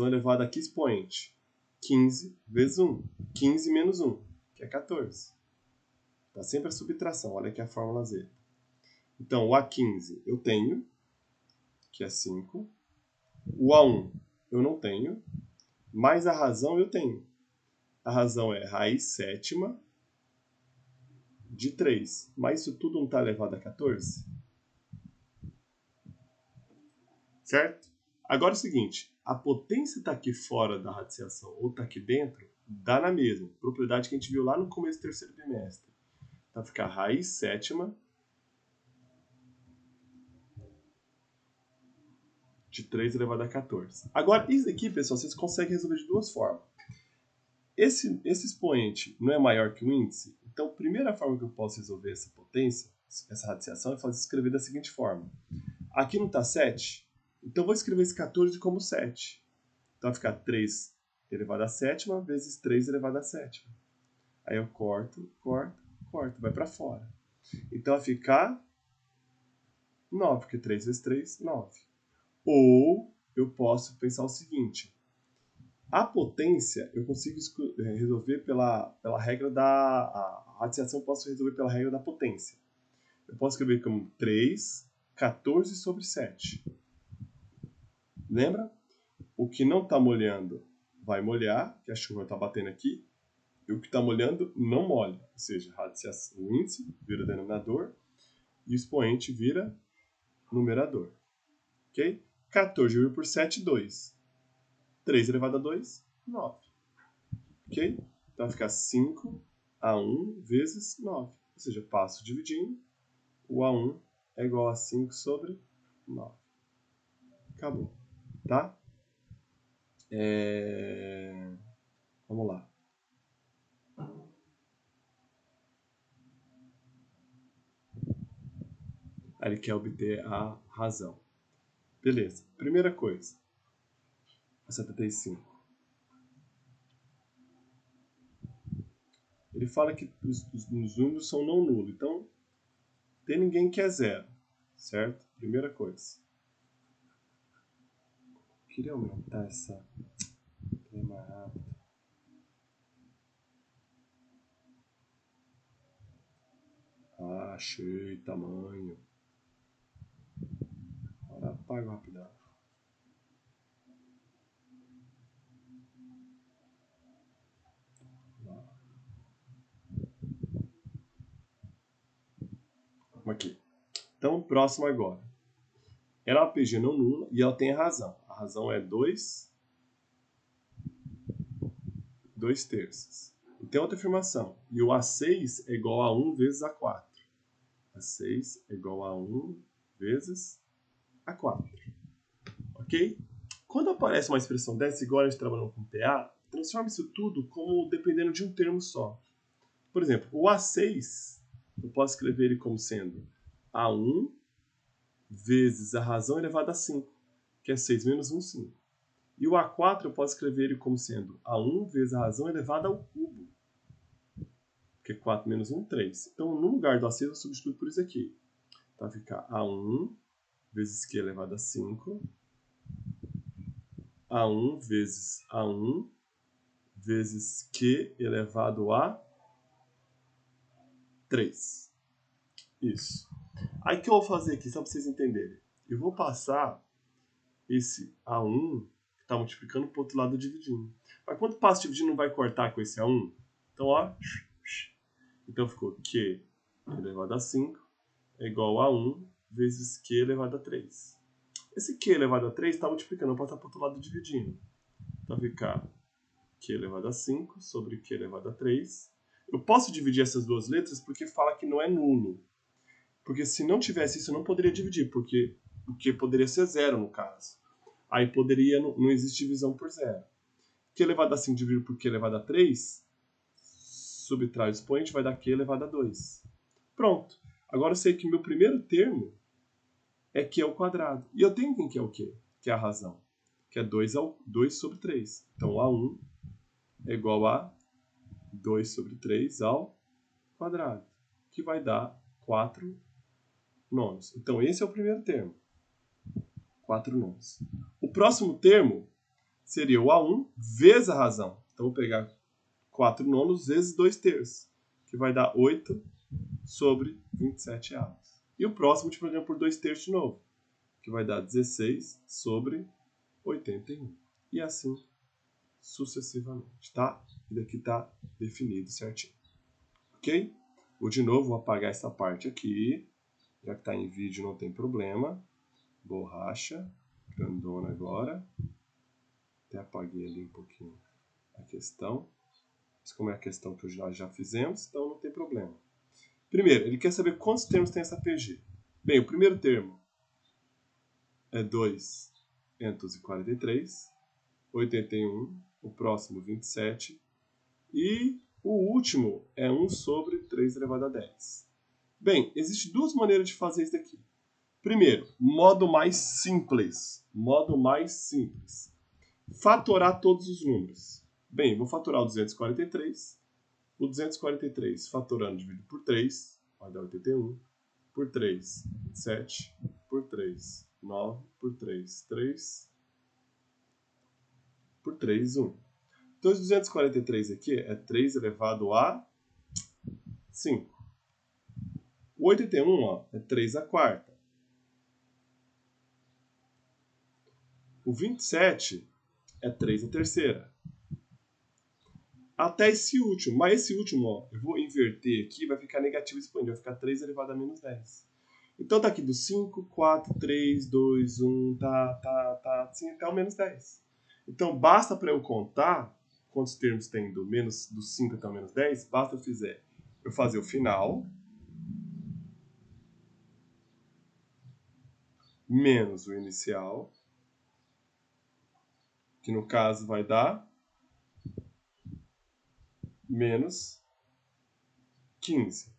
elevado a que expoente? 15 vezes 1. 15 menos 1, que é 14. Está sempre a subtração, olha aqui a fórmula Z. Então, o A15 eu tenho, que é 5. O A1 eu não tenho, mas a razão eu tenho. A razão é raiz sétima de 3. Mas isso tudo não está elevado a 14? Certo? Agora é o seguinte, a potência está aqui fora da radiciação ou está aqui dentro, dá na mesma. Propriedade que a gente viu lá no começo do terceiro bimestre. Então, fica raiz sétima de 3 elevado a 14. Agora, isso aqui, pessoal, vocês conseguem resolver de duas formas. Esse expoente não é maior que o índice? Então, a primeira forma que eu posso resolver essa potência, essa radiciação, é escrever da seguinte forma. Aqui não está 7? Então, eu vou escrever esse 14 como 7. Então, vai ficar 3 elevado a sétima vezes 3 elevado a sétima. Aí eu corto, vai para fora. Então, vai ficar 9, porque 3 vezes 3, 9. Ou eu posso pensar o seguinte. A potência eu consigo resolver pela regra da... A radiciação eu posso resolver pela regra da potência. Eu posso escrever como 3, 14 sobre 7. Lembra? O que não está molhando vai molhar, que a chuva está batendo aqui. E o que está molhando não molha. Ou seja, o índice vira denominador e o expoente vira numerador. Ok? 14 dividido por 7, 2. 3 elevado a 2, 9. Ok? Então vai ficar 5 a 1 vezes 9. Ou seja, passo dividindo. O A1 é igual a 5 sobre 9. Acabou. Tá? Vamos lá. Aí ele quer obter a razão. Beleza. Primeira coisa. A 75. Ele fala que os números são não nulos. Então, tem ninguém que é zero. Certo? Primeira coisa. Eu queria aumentar essa... mais rápido. Ah, achei tamanho. Agora apago rapidão. Vamos aqui. Então, próximo agora. Ela é uma PG não nula e ela tem a razão. A razão é 2 terços. E tem outra afirmação. E o A6 é igual a 1 vezes A4. A6 é igual a 1 vezes A4. Ok? Quando aparece uma expressão dessa, igual a gente trabalhou com PA, transforma isso tudo como dependendo de um termo só. Por exemplo, o A6, eu posso escrever ele como sendo A1 vezes a razão elevada a 5, que é 6 menos 1, 5. E o A4 eu posso escrever ele como sendo A1 vezes a razão elevada ao cubo, que é 4 menos 1, 3. Então, no lugar do A6, eu substituo por isso aqui. Então, vai ficar A1 vezes Q elevado a 5, A1 vezes A1 vezes Q elevado a 3. Isso. Aí o que eu vou fazer aqui, só para vocês entenderem? Eu vou passar esse A1 que está multiplicando para o outro lado dividindo. Mas quando passa dividindo, não vai cortar com esse A1? Então, ó. Então ficou Q elevado a 5 é igual a 1 vezes Q elevado a 3. Esse Q elevado a 3 está multiplicando, vai passar para o outro lado dividindo. Então vai ficar Q elevado a 5 sobre Q elevado a 3. Eu posso dividir essas duas letras porque fala que não é nulo. Porque se não tivesse isso, eu não poderia dividir, porque o Q poderia ser zero no caso. Aí poderia, não existe divisão por zero. Q elevado a 5 dividido por Q elevado a 3, subtrai o expoente, vai dar Q elevado a 2. Pronto. Agora eu sei que meu primeiro termo é Q ao quadrado. E eu tenho quem que é o Q? Que é a razão. que é 2 sobre 3. Então, A1 é igual a 2 sobre 3 ao quadrado, que vai dar 4 nonos. Então, esse é o primeiro termo, 4 nonos. O próximo termo seria o A1 vezes a razão. Então, vou pegar 4 nonos vezes 2 terços, que vai dar 8 sobre 27 avos. E o próximo multiplicando por 2 terços de novo, que vai dar 16 sobre 81. E assim sucessivamente, tá? E daqui está definido certinho. Ok? Vou de novo apagar essa parte aqui, já que está em vídeo não tem problema. Borracha, grandona agora. Até apaguei ali um pouquinho a questão. Mas como é a questão que já fizemos, então não tem problema. Primeiro, ele quer saber quantos termos tem essa PG. Bem, o primeiro termo é 243, 81, o próximo 27, e o último é 1 sobre 3 elevado a 10. Bem, existem duas maneiras de fazer isso daqui. Primeiro, modo mais simples. Modo mais simples. Fatorar todos os números. Bem, vou fatorar o 243. O 243 fatorando dividido por 3, vai dar 81. Por 3, 7. Por 3, 9. Por 3, 3. Por 3, 1. Então, os 243 aqui é 3 elevado a 5. O 81 ó, é 3 a quarta. O 27 é 3 a terceira. Até esse último. Mas esse último, ó, eu vou inverter aqui, vai ficar negativo expoente. Vai ficar 3 elevado a menos 10. Então, tá aqui do 5, 4, 3, 2, 1, assim até o menos 10. Então, basta para eu contar quantos termos tem do 5 até o menos 10, basta eu fazer o final menos o inicial, que no caso vai dar menos 15.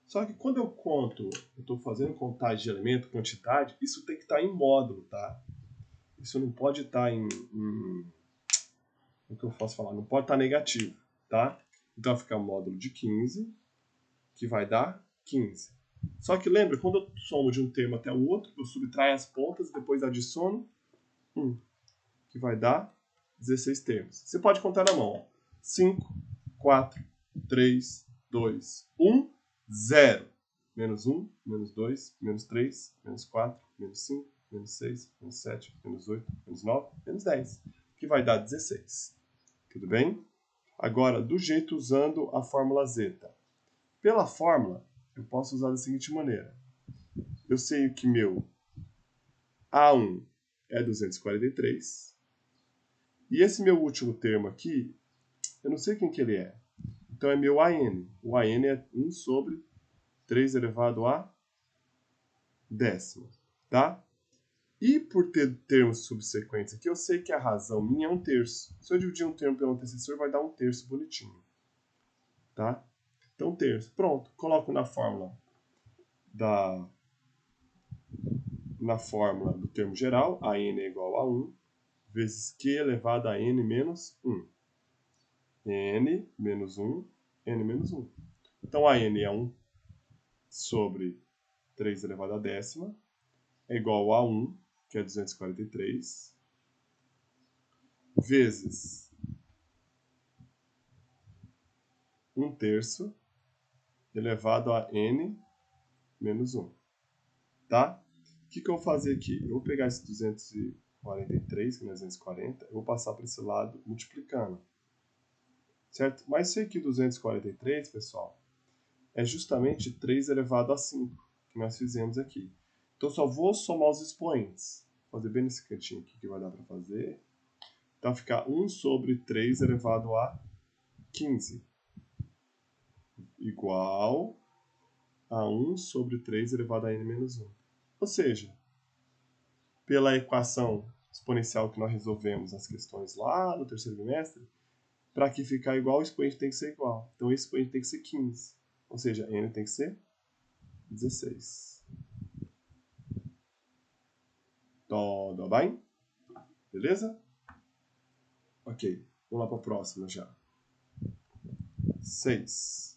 Só que quando eu conto, eu estou fazendo contagem de elemento, quantidade, isso tem que estar em módulo, tá? Isso não pode estar o que eu posso falar? Não pode estar negativo, tá? Então vai ficar o módulo de 15, que vai dar 15. Só que lembra, quando eu somo de um termo até o outro, eu subtraio as pontas, depois adiciono 1, que vai dar 16 termos. Você pode contar na mão. Ó. 5, 4, 3, 2, 1, 0. Menos 1, menos 2, menos 3, menos 4, menos 5, menos 6, menos 7, menos 8, menos 9, menos 10. Que vai dar 16. Tudo bem? Agora, do jeito usando a fórmula zeta. Pela fórmula, eu posso usar da seguinte maneira. Eu sei que meu A1 é 243. E esse meu último termo aqui, eu não sei quem que ele é. Então é meu AN. O AN é 1 sobre 3 elevado a décima. Tá? E por ter termos subsequentes aqui, eu sei que a razão minha é 1 terço. Se eu dividir um termo pelo antecessor, vai dar 1 terço bonitinho. Tá? Então, terço. Pronto. Coloco na fórmula do termo geral, a n é igual a 1, vezes q elevado a n menos 1. n menos 1, n menos 1. Então, a n é 1 sobre 3 elevado a décima, é igual a 1, que é 243, vezes 1 terço elevado a n menos 1. Tá? O que eu vou fazer aqui? Eu vou pegar esse 243, que não é 240, eu vou passar para esse lado multiplicando. Certo? Mas isso aqui, 243, pessoal, é justamente 3 elevado a 5, que nós fizemos aqui. Então, só vou somar os expoentes. Vou fazer bem nesse cantinho aqui que vai dar para fazer. Então, vai ficar 1 sobre 3 elevado a 15, igual a 1 sobre 3 elevado a n menos 1. Ou seja, pela equação exponencial que nós resolvemos nas questões lá no terceiro bimestre, para que ficar igual, o expoente tem que ser igual. Então, esse expoente tem que ser 15. Ou seja, n tem que ser 16. Tudo bem? Beleza? Ok, vamos lá para a próxima já. 6.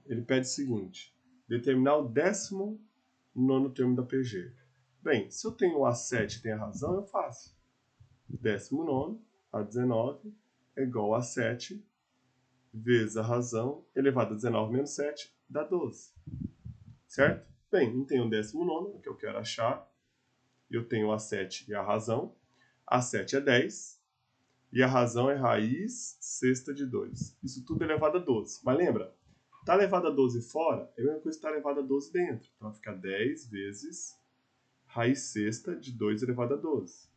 Ele pede o seguinte: determinar o 19º termo da PG. Bem, se eu tenho o A7 e tenho a razão, eu faço. 19º, A19, é igual a 7 vezes a razão elevado a 19 menos 7, dá 12. Certo? Bem, não tenho o 19º, que eu quero achar. Eu tenho a 7 e a razão. A 7 é 10. E a razão é raiz sexta de 2. Isso tudo é elevado a 12. Mas lembra, está elevado a 12 fora é a mesma coisa que está elevado a 12 dentro. Então vai ficar 10 vezes raiz sexta de 2 elevado a 12.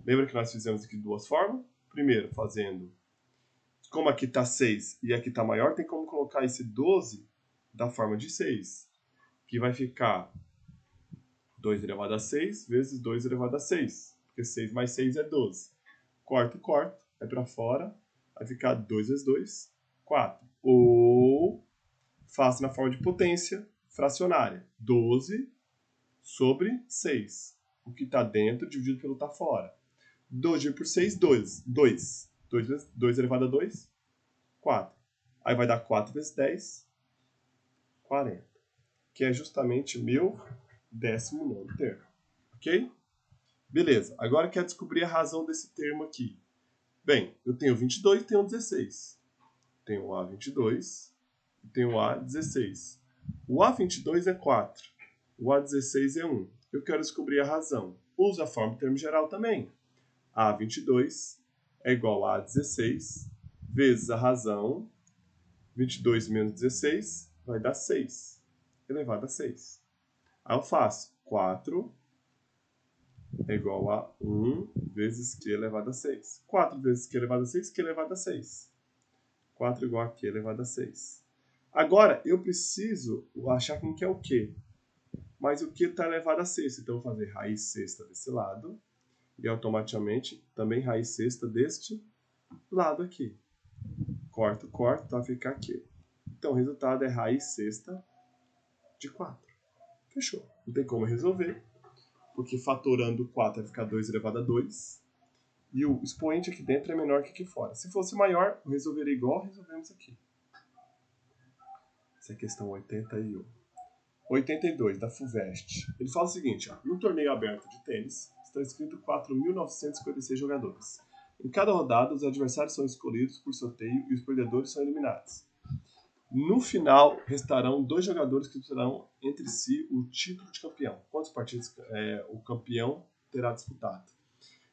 Lembra que nós fizemos aqui duas formas? Primeiro, fazendo... Como aqui está 6 e aqui está maior, tem como colocar esse 12 da forma de 6. Que vai ficar 2 elevado a 6 vezes 2 elevado a 6. Porque 6 mais 6 é 12. Corto, vai para fora. Vai ficar 2 vezes 2, 4. Ou faço na forma de potência fracionária. 12 sobre 6. O que está dentro dividido pelo que está fora. 2 dividido por 6, 2. 2 elevado a 2, 4. Aí vai dar 4 vezes 10, 40. Que é justamente o meu 19º termo. Ok? Beleza. Agora quero descobrir a razão desse termo aqui. Bem, eu tenho 22 e tenho 16. Tenho o A22 e tenho o A16. O A22 é 4. O A16 é 1. Eu quero descobrir a razão. Uso a forma do termo geral também. A22 é igual a A16 vezes a razão. 22 menos 16 vai dar 6 elevado a 6. Aí eu faço 4 é igual a 1 vezes Q elevado a 6. 4 vezes Q elevado a 6, Q elevado a 6. 4 igual a Q elevado a 6. Agora, eu preciso achar quem que é o Q. Mas o Q está elevado a 6. Então, eu vou fazer raiz sexta desse lado. E, automaticamente, também raiz sexta deste lado aqui. Corto, vai ficar aqui. Então, o resultado é raiz sexta de 4. Fechou. Não tem como resolver. Porque fatorando 4 vai ficar 2 elevado a 2. E o expoente aqui dentro é menor que aqui fora. Se fosse maior, eu resolveria igual resolvemos aqui. Essa é a questão 81. 82, da FUVEST. Ele fala o seguinte, ó, no torneio aberto de tênis, estão inscritos 4.956 jogadores. Em cada rodada, os adversários são escolhidos por sorteio e os perdedores são eliminados. No final, restarão 2 jogadores que disputarão entre si o título de campeão. Quantos partidos o campeão terá disputado?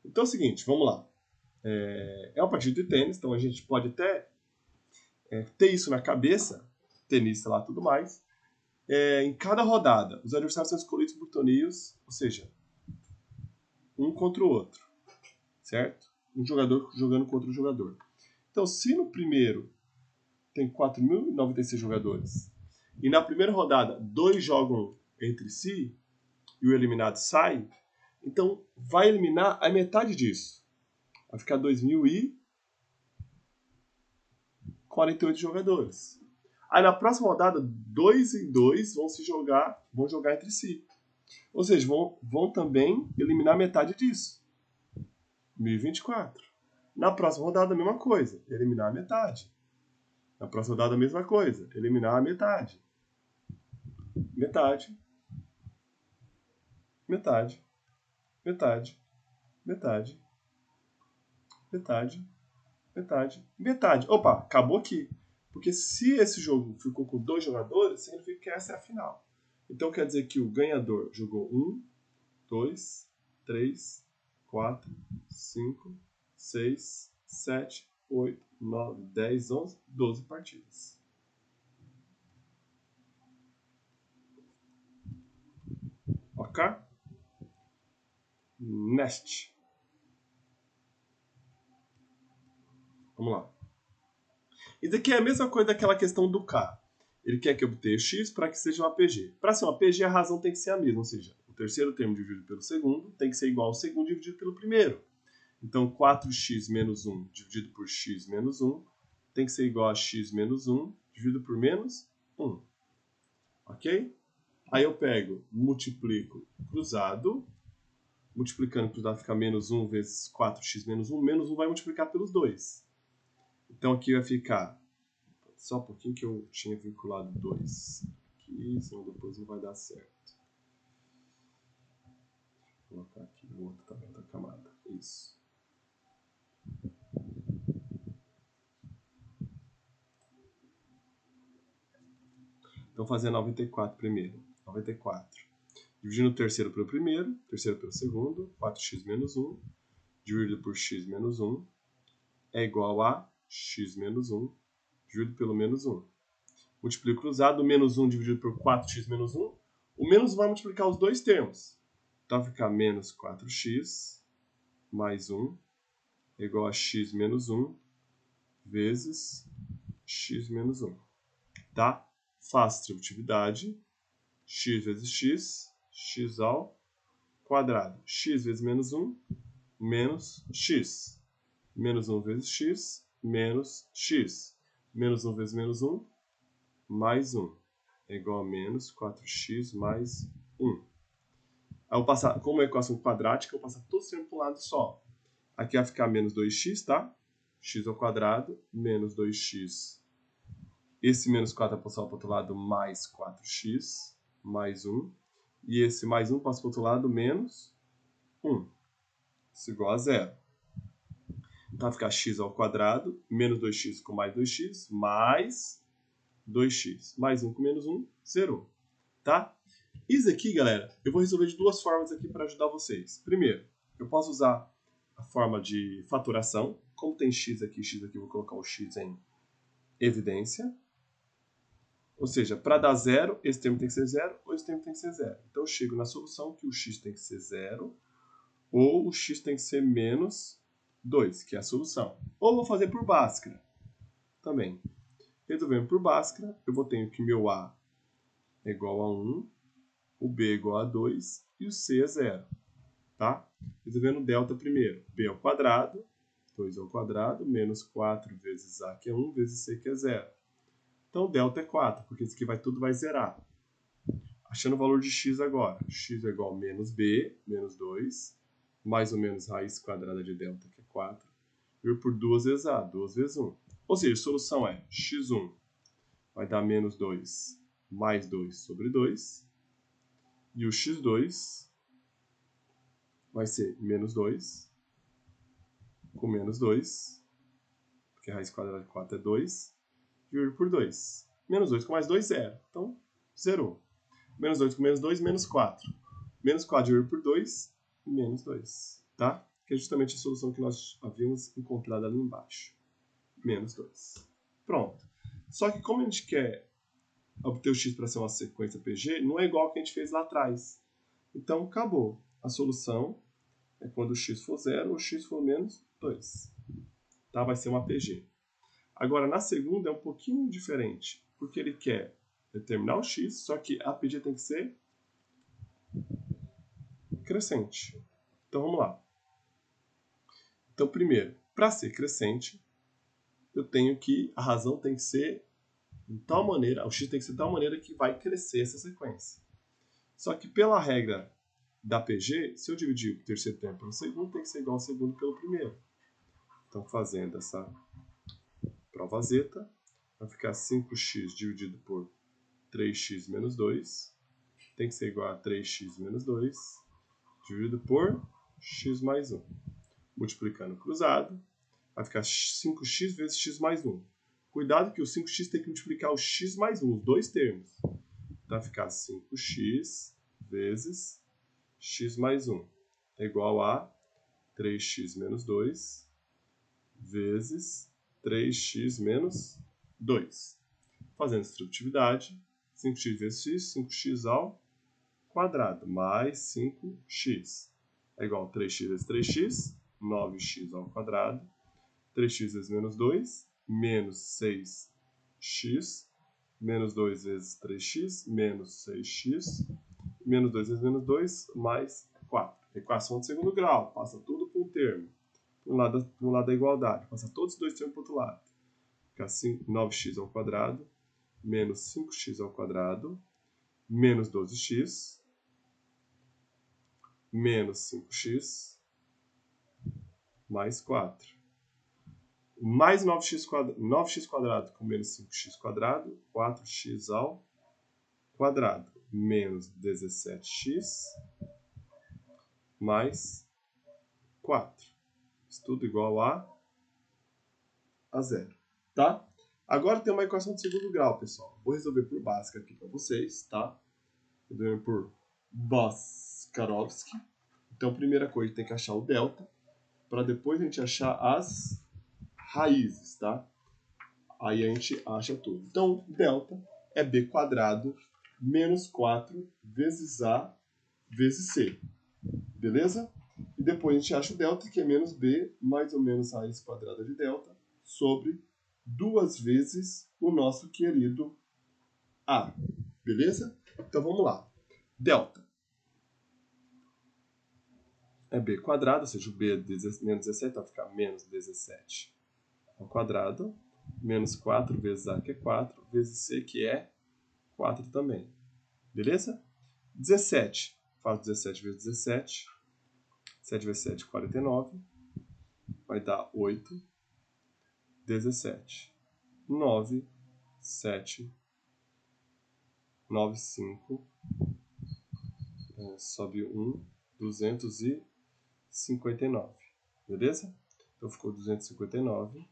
Então é o seguinte, vamos lá. É uma partida de tênis, então a gente pode até ter isso na cabeça, tenista lá e tudo mais. Em cada rodada, os adversários são escolhidos por torneios, ou seja, um contra o outro, certo? Um jogador jogando contra o jogador. Então, se no primeiro tem 4.096 jogadores e na primeira rodada 2 jogam entre si e o eliminado sai, então vai eliminar a metade disso. Vai ficar 2.048 jogadores. Aí na próxima rodada, 2 e 2 vão jogar entre si. Ou seja, vão também eliminar metade disso. 1.024. Na próxima rodada, a mesma coisa. Eliminar a metade. Na próxima rodada, a mesma coisa. Eliminar a metade. Metade. Metade. Metade. Metade. Metade. Metade. Metade. Opa, acabou aqui. Porque se esse jogo ficou com 2 jogadores, significa que essa é a final. Então quer dizer que o ganhador jogou 1, 2, 3, 4, 5, 6, 7, 8, 9, 10, 11, 12 partidas. Ok? Next. Vamos lá. Isso aqui é a mesma coisa daquela questão do K. Ele quer que eu obtenha x para que seja uma PG. Para ser uma PG, a razão tem que ser a mesma, ou seja, o terceiro termo dividido pelo segundo tem que ser igual ao segundo dividido pelo primeiro. Então, 4x menos 1 dividido por x menos 1 tem que ser igual a x menos 1 dividido por menos 1. Ok? Aí eu pego, multiplico cruzado, multiplicando cruzado fica menos 1 vezes 4x menos 1. Menos 1 vai multiplicar pelos 2. Então aqui vai ficar... Só um pouquinho que eu tinha vinculado 2 aqui, senão depois não vai dar certo. Vou colocar aqui o outro também da camada. Isso. Então, fazer 94 primeiro. 94. Dividindo o terceiro pelo primeiro, terceiro pelo segundo, 4x menos 1, dividido por x menos 1, é igual a x menos 1, dividido pelo menos 1. Multiplico cruzado, menos 1 dividido por 4x menos 1. O menos 1 vai multiplicar os dois termos. Então, vai ficar menos 4x mais 1 é igual a x menos 1 vezes x menos 1. Tá? Faço distributividade. X vezes x, x ao quadrado. X vezes menos 1, menos x. Menos 1 vezes x, menos x. Menos 1 vezes menos 1, mais 1. É igual a menos 4x mais 1. Aí eu vou passar, como é equação quadrática, eu vou passar todo sempre para um lado só. Aqui vai ficar menos 2x, tá? X ao quadrado, menos 2x. Esse menos 4 vai passar para o outro lado, mais 4x, mais 1. E esse mais 1 passa para o outro lado, menos 1. Isso é igual a 0. Então vai ficar x ao quadrado, menos 2x com mais 2x, mais 2x. Mais 1 com menos 1, 0. Tá? Isso aqui, galera, eu vou resolver de duas formas aqui para ajudar vocês. Primeiro, eu posso usar a forma de fatoração. Como tem x aqui, eu vou colocar o x em evidência. Ou seja, para dar 0, esse termo tem que ser 0 ou esse termo tem que ser 0. Então eu chego na solução que o x tem que ser 0 ou o x tem que ser menos 2, que é a solução. Ou vou fazer por Bhaskara também. Resolvendo por Bhaskara, eu vou ter que meu a é igual a 1, o b é igual a 2 e o c é 0. Tá? Resolvendo delta primeiro. B ao quadrado, 2 ao quadrado, menos 4 vezes a, que é 1, vezes c, que é 0. Então, delta é 4, porque isso aqui tudo vai zerar. Achando o valor de x agora. X é igual a menos b, menos 2, mais ou menos raiz quadrada de delta, que é 4, e por 2 vezes a, 2 vezes 1. Ou seja, a solução é x1 vai dar menos 2 mais 2 sobre 2, e o x2 vai ser menos 2 com menos 2, porque a raiz quadrada de 4 é 2, dividido por 2. Menos 2 com mais 2, 0. Então, zerou. Menos 2 com menos 2, menos 4. Menos 4 dividido por 2, menos 2. Tá? Que é justamente a solução que nós havíamos encontrado ali embaixo. Menos 2. Pronto. Só que como a gente quer obter o x para ser uma sequência PG, não é igual ao que a gente fez lá atrás. Então, acabou. A solução é quando o x for 0 ou o x for menos 2. Tá? Vai ser uma PG. Agora, na segunda é um pouquinho diferente, porque ele quer determinar o x, só que a PG tem que ser crescente. Então, vamos lá. Então, primeiro, para ser crescente, eu tenho que, a razão tem que ser de tal maneira, o x tem que ser de tal maneira que vai crescer essa sequência. Só que pela regra da PG, se eu dividir o terceiro termo pelo segundo, tem que ser igual ao segundo pelo primeiro. Então, fazendo essa prova zeta, vai ficar 5x dividido por 3x menos 2, tem que ser igual a 3x menos 2, dividido por x mais 1. Multiplicando cruzado, vai ficar 5x vezes x mais 1. Cuidado que o 5x tem que multiplicar o x mais 1, os dois termos. Então vai ficar 5x vezes x mais 1 é igual a 3x menos 2 vezes 3x menos 2. Fazendo distributividade, 5x vezes x, 5x ao quadrado, mais 5x. É igual a 3x vezes 3x, 9x ao quadrado, 3x vezes menos 2, menos 6x, menos 2 vezes 3x, menos 6x, menos 2 vezes menos 2, mais 4. Equação de segundo grau, passa tudo para um termo. Para um lado da igualdade, passa todos os dois termos para o outro lado. Fica 9x ao quadrado, menos 5x ao quadrado, menos 12x, menos 5x mais 4. Mais 9x quadrado com menos 5x quadrado, 4x ao quadrado, menos 17x mais 4. Isso tudo igual a zero, tá? Agora tem uma equação de segundo grau, pessoal. Vou resolver por Bhaskara aqui para vocês, tá? Resolvendo por Bhaskarovski. Então, primeira coisa, tem que achar o delta, para depois a gente achar as raízes, tá? Aí a gente acha tudo. Então, delta é b quadrado menos 4 vezes a vezes c. Beleza? E depois a gente acha o delta, que é menos b, mais ou menos raiz quadrada de delta, sobre 2 vezes o nosso querido a. Beleza? Então vamos lá. Delta é b quadrado, ou seja, o b é menos 17, então vai ficar menos 17 ao quadrado, menos 4 vezes a, que é 4, vezes c, que é 4 também. Beleza? 17. Faço 17 vezes 17. 7 vezes 7, 49. Vai dar 8. 17. 9, 7, 9, 5. Sobe 1, 259. Beleza? Então ficou 259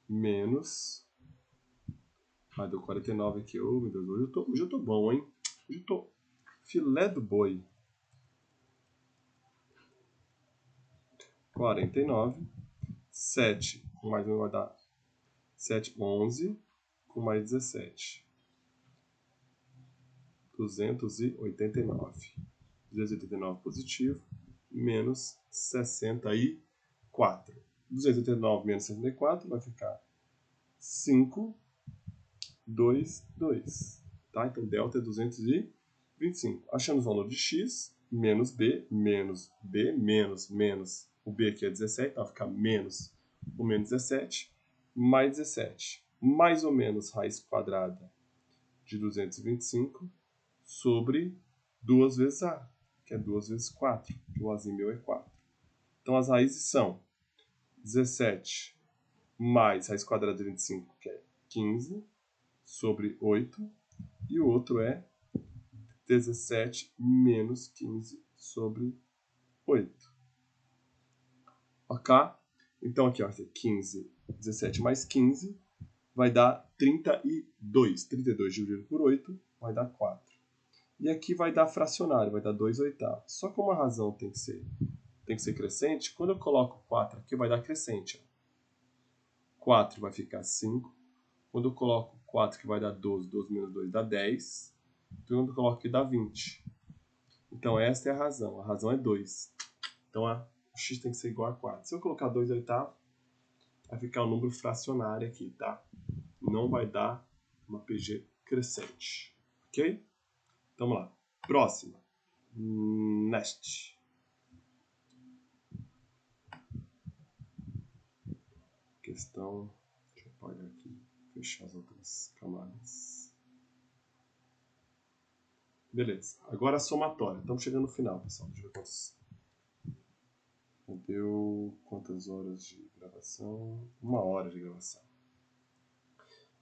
menos. Ah, deu 49 aqui. Oh, meu Deus, hoje eu tô bom, hein? Hoje eu tô filé do boi. 49. 7 com mais 1 vai dar 7, 11. Com mais 17. 289. 289 positivo. Menos 64. 289 menos 64 vai ficar 5, 2, 2. Tá? Então, delta é 225. Achamos o valor de x, menos b, menos b, menos o b aqui é 17, então vai ficar menos o menos 17, mais 17. Mais ou menos raiz quadrada de 225 sobre 2 vezes a, que é 2 vezes 4, que o azinho meu é 4. Então, as raízes são 17 mais raiz quadrada de 25, que é 15, sobre 8, e o outro é 17 menos 15 sobre 8. Ok? Então aqui, ó, 15, 17 mais 15 vai dar 32. 32 dividido por 8 vai dar 4. E aqui vai dar fracionário, vai dar 2 oitavos. Só que uma razão tem que ser crescente, quando eu coloco 4 aqui vai dar crescente. 4 vai ficar 5. Quando eu coloco 4 que vai dar 12, 12 menos 2 dá 10. Então quando eu coloco aqui dá 20. Então esta é a razão. A razão é 2. Então o x tem que ser igual a 4. Se eu colocar 2 oitavos, vai ficar um número fracionário aqui, tá? Não vai dar uma PG crescente. Ok? Então vamos lá. Próxima. Next. Questão. Deixa eu apagar aqui. Fechar as outras camadas. Beleza. Agora a somatória. Estamos chegando no final, pessoal. Deixa eu ver deu quantas horas de gravação? 1 hora de gravação.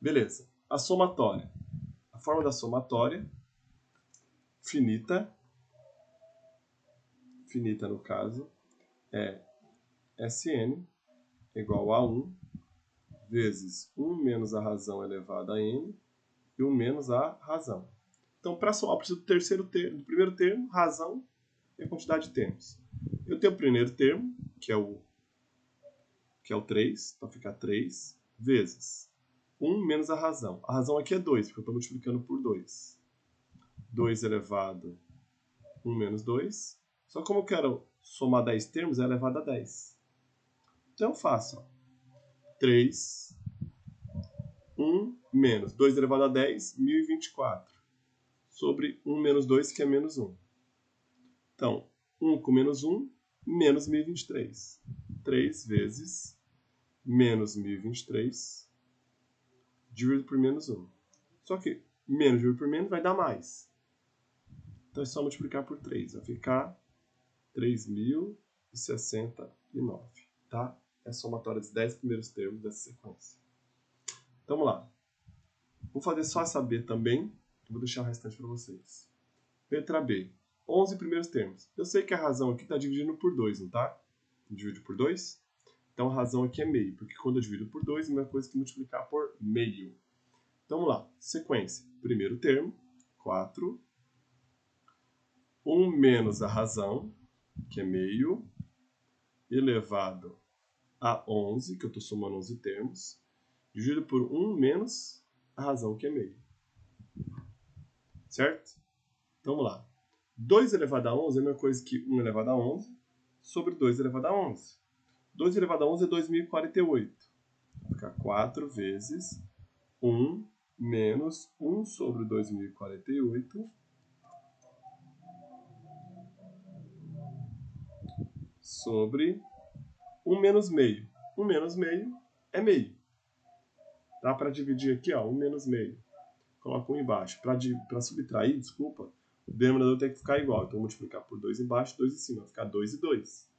Beleza. A somatória. A forma da somatória, finita no caso, é Sn igual a 1 vezes 1 menos a razão elevada a n e 1 menos a razão. Então, para somar, eu preciso do primeiro termo, razão e a quantidade de termos. Eu tenho o primeiro termo, que é o 3, então fica 3 vezes 1 menos a razão. A razão aqui é 2, porque eu estou multiplicando por 2. 2 elevado a 1 menos 2. Só como eu quero somar 10 termos, é elevado a 10. Então eu faço, ó, 3, 1 menos 2 elevado a 10, 1024. Sobre 1 menos 2, que é menos 1. Então, 1 com menos 1, menos 1023. 3 vezes menos 1023 dividido por menos 1. Só que menos dividido por menos vai dar mais. Então é só multiplicar por 3. Vai ficar 3.069. Tá? É a somatória dos 10 primeiros termos dessa sequência. Então vamos lá. Vou fazer só essa B também. Vou deixar o restante para vocês. Letra B. 11 primeiros termos. Eu sei que a razão aqui está dividindo por 2, não tá? Divide por 2. Então a razão aqui é meio, porque quando eu divido por 2, é a mesma coisa que multiplicar por meio. Então vamos lá. Sequência. Primeiro termo, 4. 1 menos a razão, que é meio, elevado a 11, que eu estou somando 11 termos, dividido por 1 menos a razão, que é meio. Certo? Então vamos lá. 2 elevado a 11 é a mesma coisa que 1 elevado a 11 sobre 2 elevado a 11. 2 elevado a 11 é 2048. Vai ficar 4 vezes 1 menos 1 sobre 2048 sobre 1 menos meio. 1 menos meio é meio. Dá para dividir aqui, ó, 1 menos meio. Coloca 1 embaixo. Para subtrair, desculpa, o denominador tem que ficar igual. Então, multiplicar por 2 embaixo, 2 em cima. Vai ficar 2 e 2.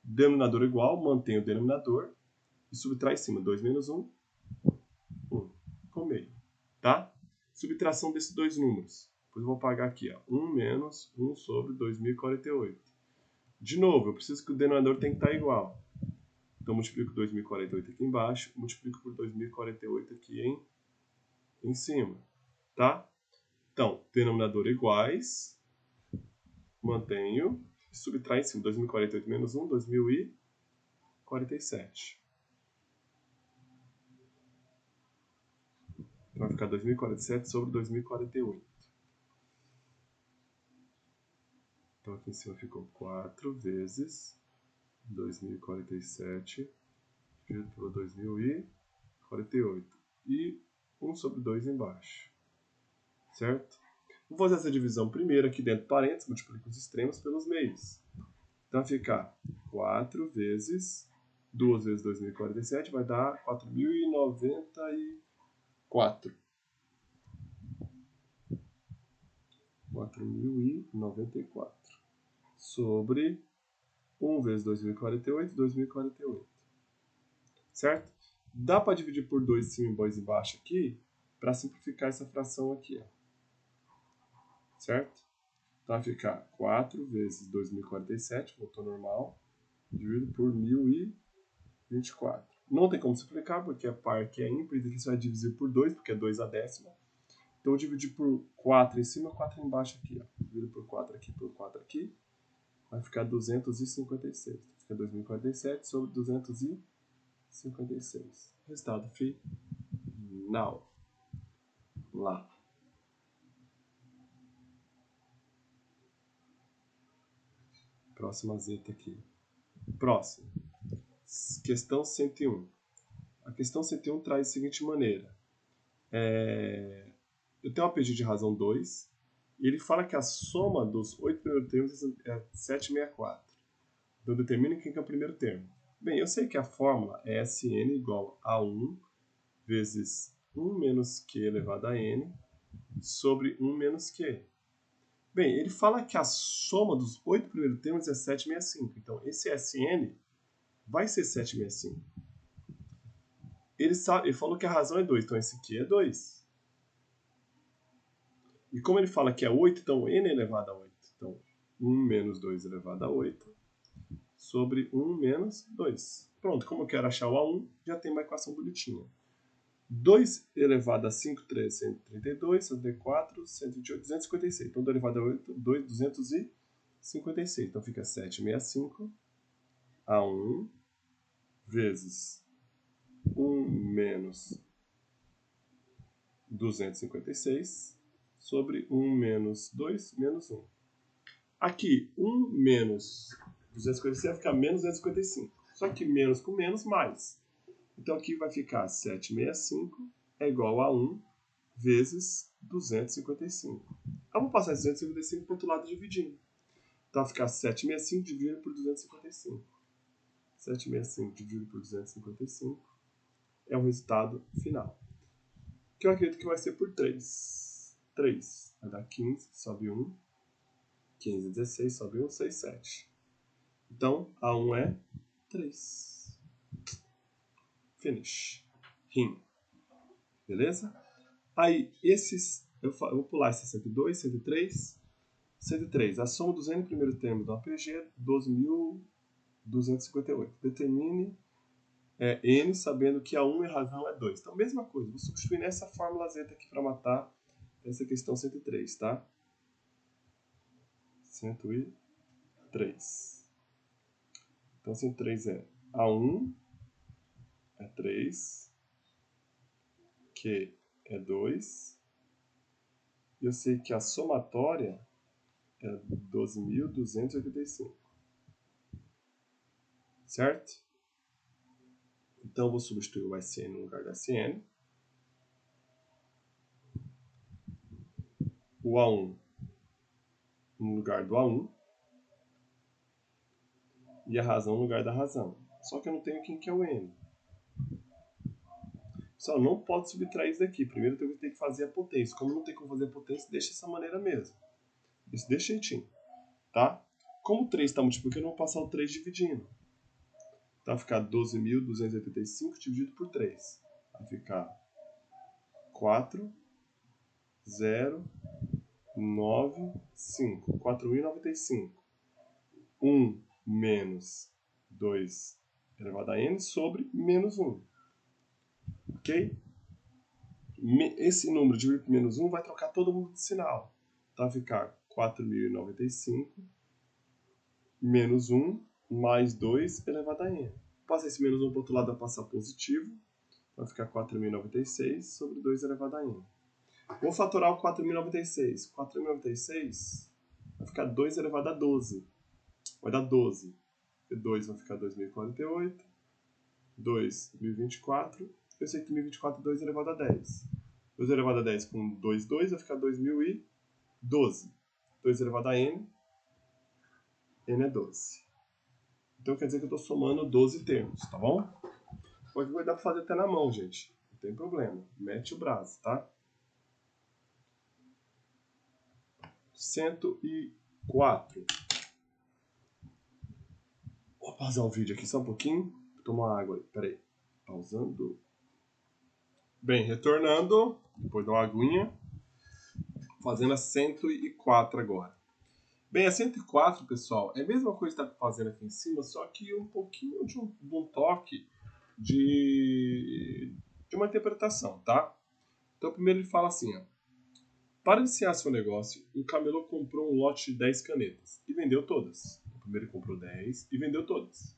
Denominador igual, mantém o denominador e subtrai em cima. 2 menos 1, 1. Ficou meio. Tá? Subtração desses dois números. Depois eu vou pagar aqui, ó, 1 menos 1 sobre 2048. De novo, eu preciso que o denominador tenha que estar igual. Então, multiplico 2048 aqui embaixo, multiplico por 2048 aqui em cima. Tá? Então, denominador iguais, mantenho, e subtrai em cima. 2048 menos 1, 2047. Então, vai ficar 2047 sobre 2048. Então, aqui em cima ficou 4 vezes 2047 dividido por 2048. E 1 sobre 2 embaixo. Certo? Vou fazer essa divisão primeiro aqui dentro do parênteses, multiplico os extremos pelos meios. Então vai ficar 4 vezes 2 vezes 2047 vai dar 4.094. 4.094 sobre 1 vezes 2048, 2048. Certo? Dá para dividir por 2 em cima e 2 embaixo aqui, para simplificar essa fração aqui. Ó. Certo? Então vai ficar 4 vezes 2047, voltou normal, dividido por 1024. Não tem como simplificar, porque a par que é ímpar, aqui você vai dividir por 2, porque é 2 a décima. Então eu dividi por 4 em cima, 4 embaixo aqui. Ó. Divido por 4 aqui, vai ficar 256. Fica 2047 sobre 256. Resultado final. Lá. Próxima zeta aqui. Próximo. Questão 101. A questão 101 traz da seguinte maneira. Eu tenho uma pedido de razão 2. E ele fala que a soma dos 8 primeiros termos é 764. Então determine quem que é o primeiro termo. Bem, eu sei que a fórmula é Sn igual a 1 vezes 1 menos Q elevado a N sobre 1 menos Q. Bem, ele fala que a soma dos 8 primeiros termos é 765. Então, esse Sn vai ser 765. Ele falou que a razão é 2, então esse aqui é 2. E como ele fala que é 8, então n elevado a 8. Então, 1 menos 2 elevado a 8 sobre 1 menos 2. Pronto, como eu quero achar o A1, já tem uma equação bonitinha. 2 elevado a 5, 3, 132, 104, 128, 256. Então, 2 elevado a 8, 2, 256. Então, fica 765 A1 vezes 1 menos 256 sobre 1 menos 2 menos 1. Aqui, 1 menos 256 vai ficar menos 255. Só que menos com menos, mais. Então aqui vai ficar 765 é igual a 1 vezes 255. Eu vou passar esse 255 para o outro lado dividindo. Então vai ficar 765 dividido por 255. 765 dividido por 255 é o resultado final. Que eu acredito que vai ser por 3. 3 vai dar 15, sobe 1. 15, 16, sobe 1, 6, 7. Então, A1 é 3. Finish. Rim. Beleza? Aí, esses... Eu vou pular esse 102, 103, 103. A soma dos n primeiros termos do APG é 12.258. Determine n sabendo que A1 e a razão é 2. Então, mesma coisa. Vou substituir nessa fórmula zeta aqui para matar essa questão 103, tá? 103. Então, 103 é A1 é 3, Q é 2, e eu sei que a somatória é 12.285. Certo? Então, eu vou substituir o SN no lugar do SN. O A1 no lugar do A1. E a razão no lugar da razão. Só que eu não tenho quem que é o N. Só não pode subtrair isso daqui. Primeiro eu tenho que fazer a potência. Como não tem como fazer a potência, deixa dessa maneira mesmo. Isso deixa jeitinho. Tá? Como o 3 está multiplicando, eu vou passar o 3 dividindo. Então vai ficar 12.285 dividido por 3. Vai ficar 4, 0, 9, 5. 4.095. 1 menos 2 elevado a n sobre menos 1. Ok? Esse número dividido por menos 1 vai trocar todo mundo de sinal. Então vai ficar 4.095 menos 1 mais 2 elevado a n. Passa esse menos 1 para o outro lado, vai passar positivo. Vai ficar 4.096 sobre 2 elevado a n. Vou fatorar o 4.096. 4.096 vai ficar 2 elevado a 12. Vai dar 12. 2 vai ficar 2.048. 2.024. Eu sei que 1.024 é 2 elevado a 10. 2 elevado a 10 com 2, 2 vai ficar 2.012. 2 elevado a n. N é 12. Então quer dizer que eu estou somando 12 termos, tá bom? Pode dar para fazer até na mão, gente. Não tem problema. Mete o braço, tá? 104. Vou pausar o vídeo aqui só um pouquinho. Vou tomar água aí. Pera aí. Pausando. Bem, retornando. Depois de uma aguinha. Fazendo a 104 agora. Bem, a 104, pessoal, é a mesma coisa que está fazendo aqui em cima, só que um pouquinho de um toque de uma interpretação, tá? Então, primeiro ele fala assim, ó. Para iniciar seu negócio, um camelô comprou um lote de 10 canetas e vendeu todas. O primeiro comprou 10 e vendeu todas.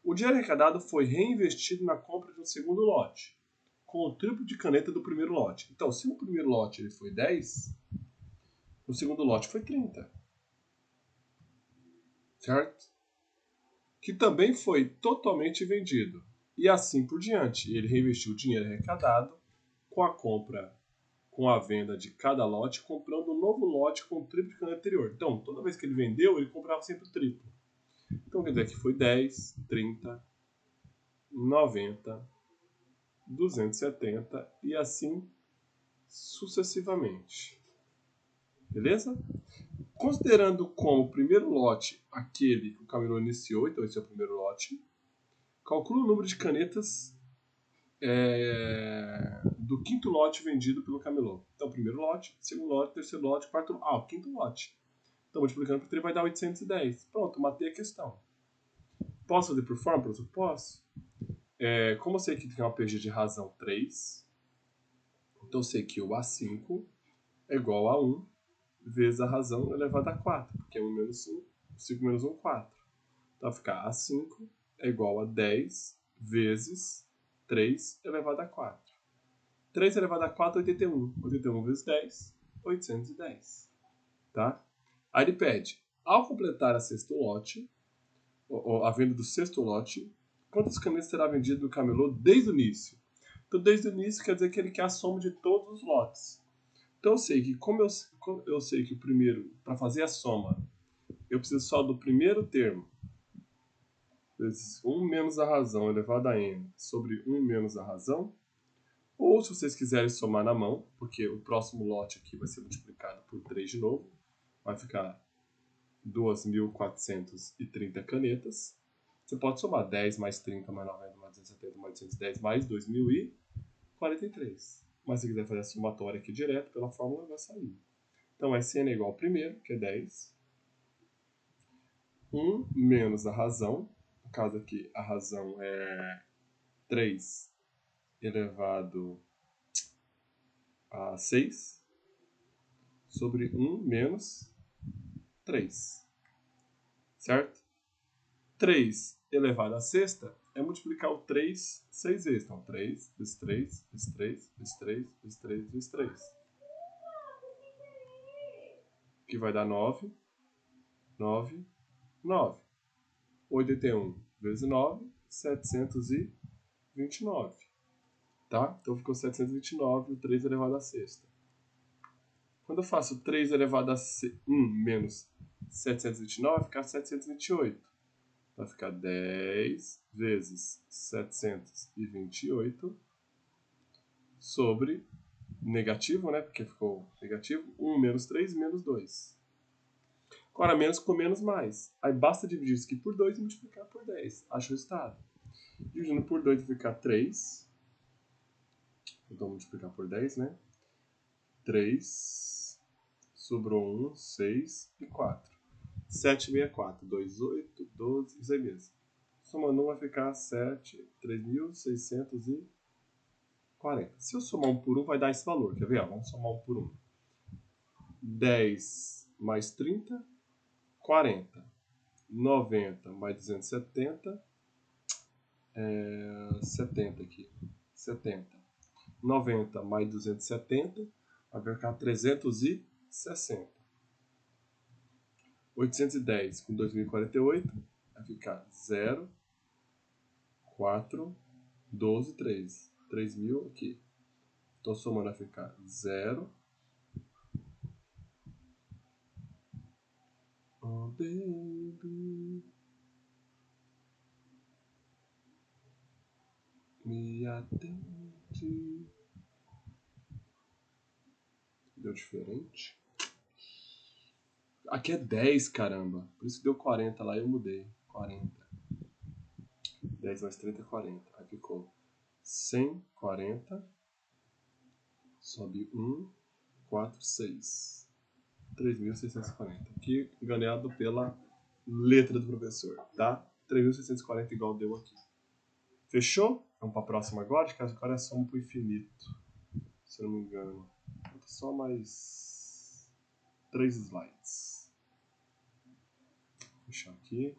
O dinheiro arrecadado foi reinvestido na compra de um segundo lote, com o triplo de caneta do primeiro lote. Então, se o primeiro lote ele foi 10, o segundo lote foi 30. Certo? Que também foi totalmente vendido. E assim por diante. Ele reinvestiu o dinheiro arrecadado com a compra, com a venda de cada lote, comprando um novo lote com o triplo de caneta anterior. Então, toda vez que ele vendeu, ele comprava sempre o triplo. Então, quer dizer que foi 10, 30, 90, 270 e assim sucessivamente. Beleza? Considerando como o primeiro lote aquele que o camelô iniciou, então esse é o primeiro lote, calcula o número de canetas do quinto lote vendido pelo camelô. Então, primeiro lote, segundo lote, terceiro lote, quarto lote. O quinto lote. Então, multiplicando por 3 vai dar 810. Pronto, matei a questão. Posso fazer por forma, professor? Posso. Como eu sei que tem uma PG de razão 3, então eu sei que o A5 é igual a 1 vezes a razão elevada a 4, porque é 1 menos 1, 5 menos 1, 4. Então vai ficar A5 é igual a 10 vezes 3 elevado a 4. 3 elevado a 4 é 81. 81 vezes 10, 810. Tá? Aí ele pede, ao completar a sexto lote, a venda do sexto lote, quantas canetas será vendido no camelô desde o início? Então, desde o início quer dizer que ele quer a soma de todos os lotes. Então, eu sei que, como eu sei que o primeiro, para fazer a soma, eu preciso só do primeiro termo, vezes 1 menos a razão elevado a n sobre 1 menos a razão, ou se vocês quiserem somar na mão, porque o próximo lote aqui vai ser multiplicado por 3 de novo, vai ficar 2.430 canetas. Você pode somar 10 mais 30 mais 90 mais 270 mais 810 mais 2.043. Mas se quiser fazer a somatória aqui direto, pela fórmula vai sair. Então, SN é igual ao primeiro, que é 10. 1 menos a razão. No caso aqui, a razão é 3 elevado a 6 sobre 1 menos 3. Certo? 3 elevado a sexta é multiplicar o 3 6 vezes. Então, 3 vezes 3, vezes 3, vezes 3, vezes 3, vezes 3. Que vai dar 9, 9, 9. 81 vezes 9, 729. Tá? Então ficou 729, o 3 elevado a sexta. Quando eu faço 3 elevado a 1 menos 729, fica 728. Vai ficar 10 vezes 728 sobre negativo, né? Porque ficou negativo. 1 menos 3 menos 2. Agora, menos com menos mais. Aí basta dividir isso aqui por 2 e multiplicar por 10. Acho o resultado. Dividindo por 2 vai ficar 3. Então, multiplicar por 10, né? 3. Sobrou 1, 6 e 4. 7, 6, 4. 2, 8, 12. Isso aí mesmo. Somando 1 vai ficar 7, 3.640. Se eu somar 1 por 1, vai dar esse valor. Quer ver? Vamos somar 1 por 1. 10 mais 30, 40. 90 mais 270, 70 aqui. 70. 90 mais 270, vai ficar 360. 810 com 2048, vai ficar 0, 4, 12, 3. 3.000 aqui. Então, somando vai ficar 0. Oh, baby. Me atende. Deu diferente? Aqui é 10, caramba. Por isso que deu 40 lá e eu mudei. 40. 10 mais 30 é 40. Aí ficou 140. Sobe 1, 4, 6. 3.640. Aqui ganhado pela letra do professor, tá? 3.640 igual deu aqui. Fechou? Vamos para a próxima agora. Acho que agora é soma para o infinito. Se eu não me engano. Só mais 3 slides. Vou fechar aqui.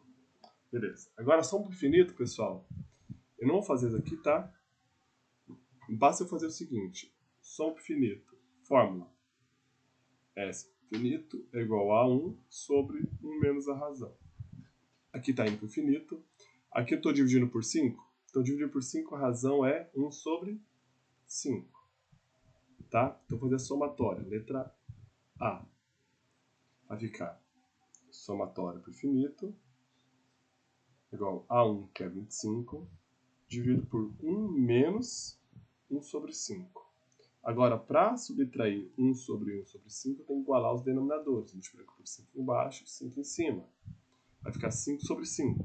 Beleza. Agora soma para o infinito, pessoal. Eu não vou fazer isso aqui, tá? Basta eu fazer o seguinte. Soma para o infinito. Fórmula. S infinito é igual a 1 sobre 1 menos a razão. Aqui está indo para o infinito. Aqui eu estou dividindo por 5. Então, dividir por 5, a razão é 1 sobre 5. Tá? Então, vou fazer a somatória. Letra A. Vai ficar somatória para o infinito. Igual a 1, que é 25. Dividido por 1 menos 1 sobre 5. Agora, para subtrair 1 sobre 1 sobre 5, eu tenho que igualar os denominadores. Multiplica por 5 embaixo e 5 em cima. Vai ficar 5 sobre 5.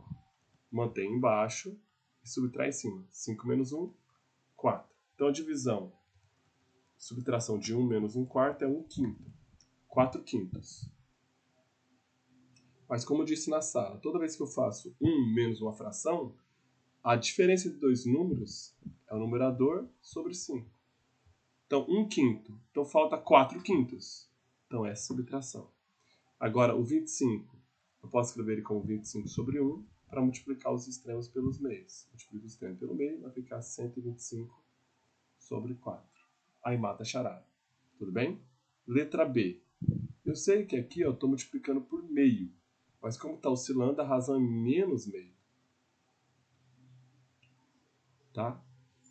Mantém embaixo e subtrai em cima. 5 menos 1, 4. Então, a divisão, subtração de 1 menos 1 quarto é 1 quinto. 4 quintos. Mas como eu disse na sala, toda vez que eu faço 1 menos uma fração, a diferença de dois números é o numerador sobre 5. Então, 1 quinto. Então, falta 4 quintos. Então, é subtração. Agora, o 25. Eu posso escrever ele como 25 sobre 1 para multiplicar os extremos pelos meios. Multiplico o extremo pelo meio, vai ficar 125 sobre 4. Aí mata a charada. Tudo bem? Letra B. Eu sei que aqui eu estou multiplicando por meio. Mas como está oscilando, a razão é menos meio. Tá?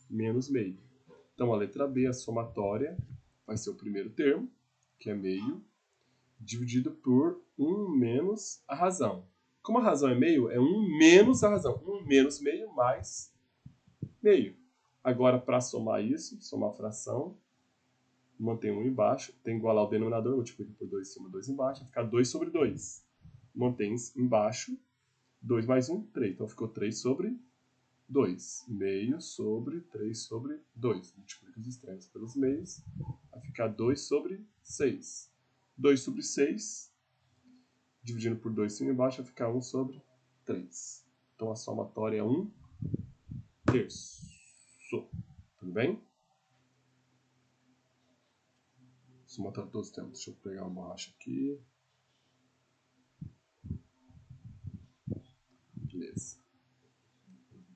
Menos meio. Então, a letra B, a somatória, vai ser o primeiro termo, que é meio, dividido por 1 menos a razão. Como a razão é meio, é 1 menos a razão. 1 menos meio mais meio. Agora, para somar isso, somar a fração, mantém 1 embaixo, tem que igualar o denominador, multiplica por 2 em cima, 2 embaixo, vai ficar 2 sobre 2. mantém embaixo, 2 mais 1, 3. Então ficou 3 sobre 2. Meio sobre 3 sobre 2. Multiplica os extremos pelos meios. Vai ficar 2 sobre 6. 2 sobre 6, dividindo por 2 cima e embaixo, vai ficar 1 sobre 3. Então a somatória é 1 terço. Tudo bem? Somatória de todos os tempos. Deixa eu pegar uma borracha aqui. Beleza.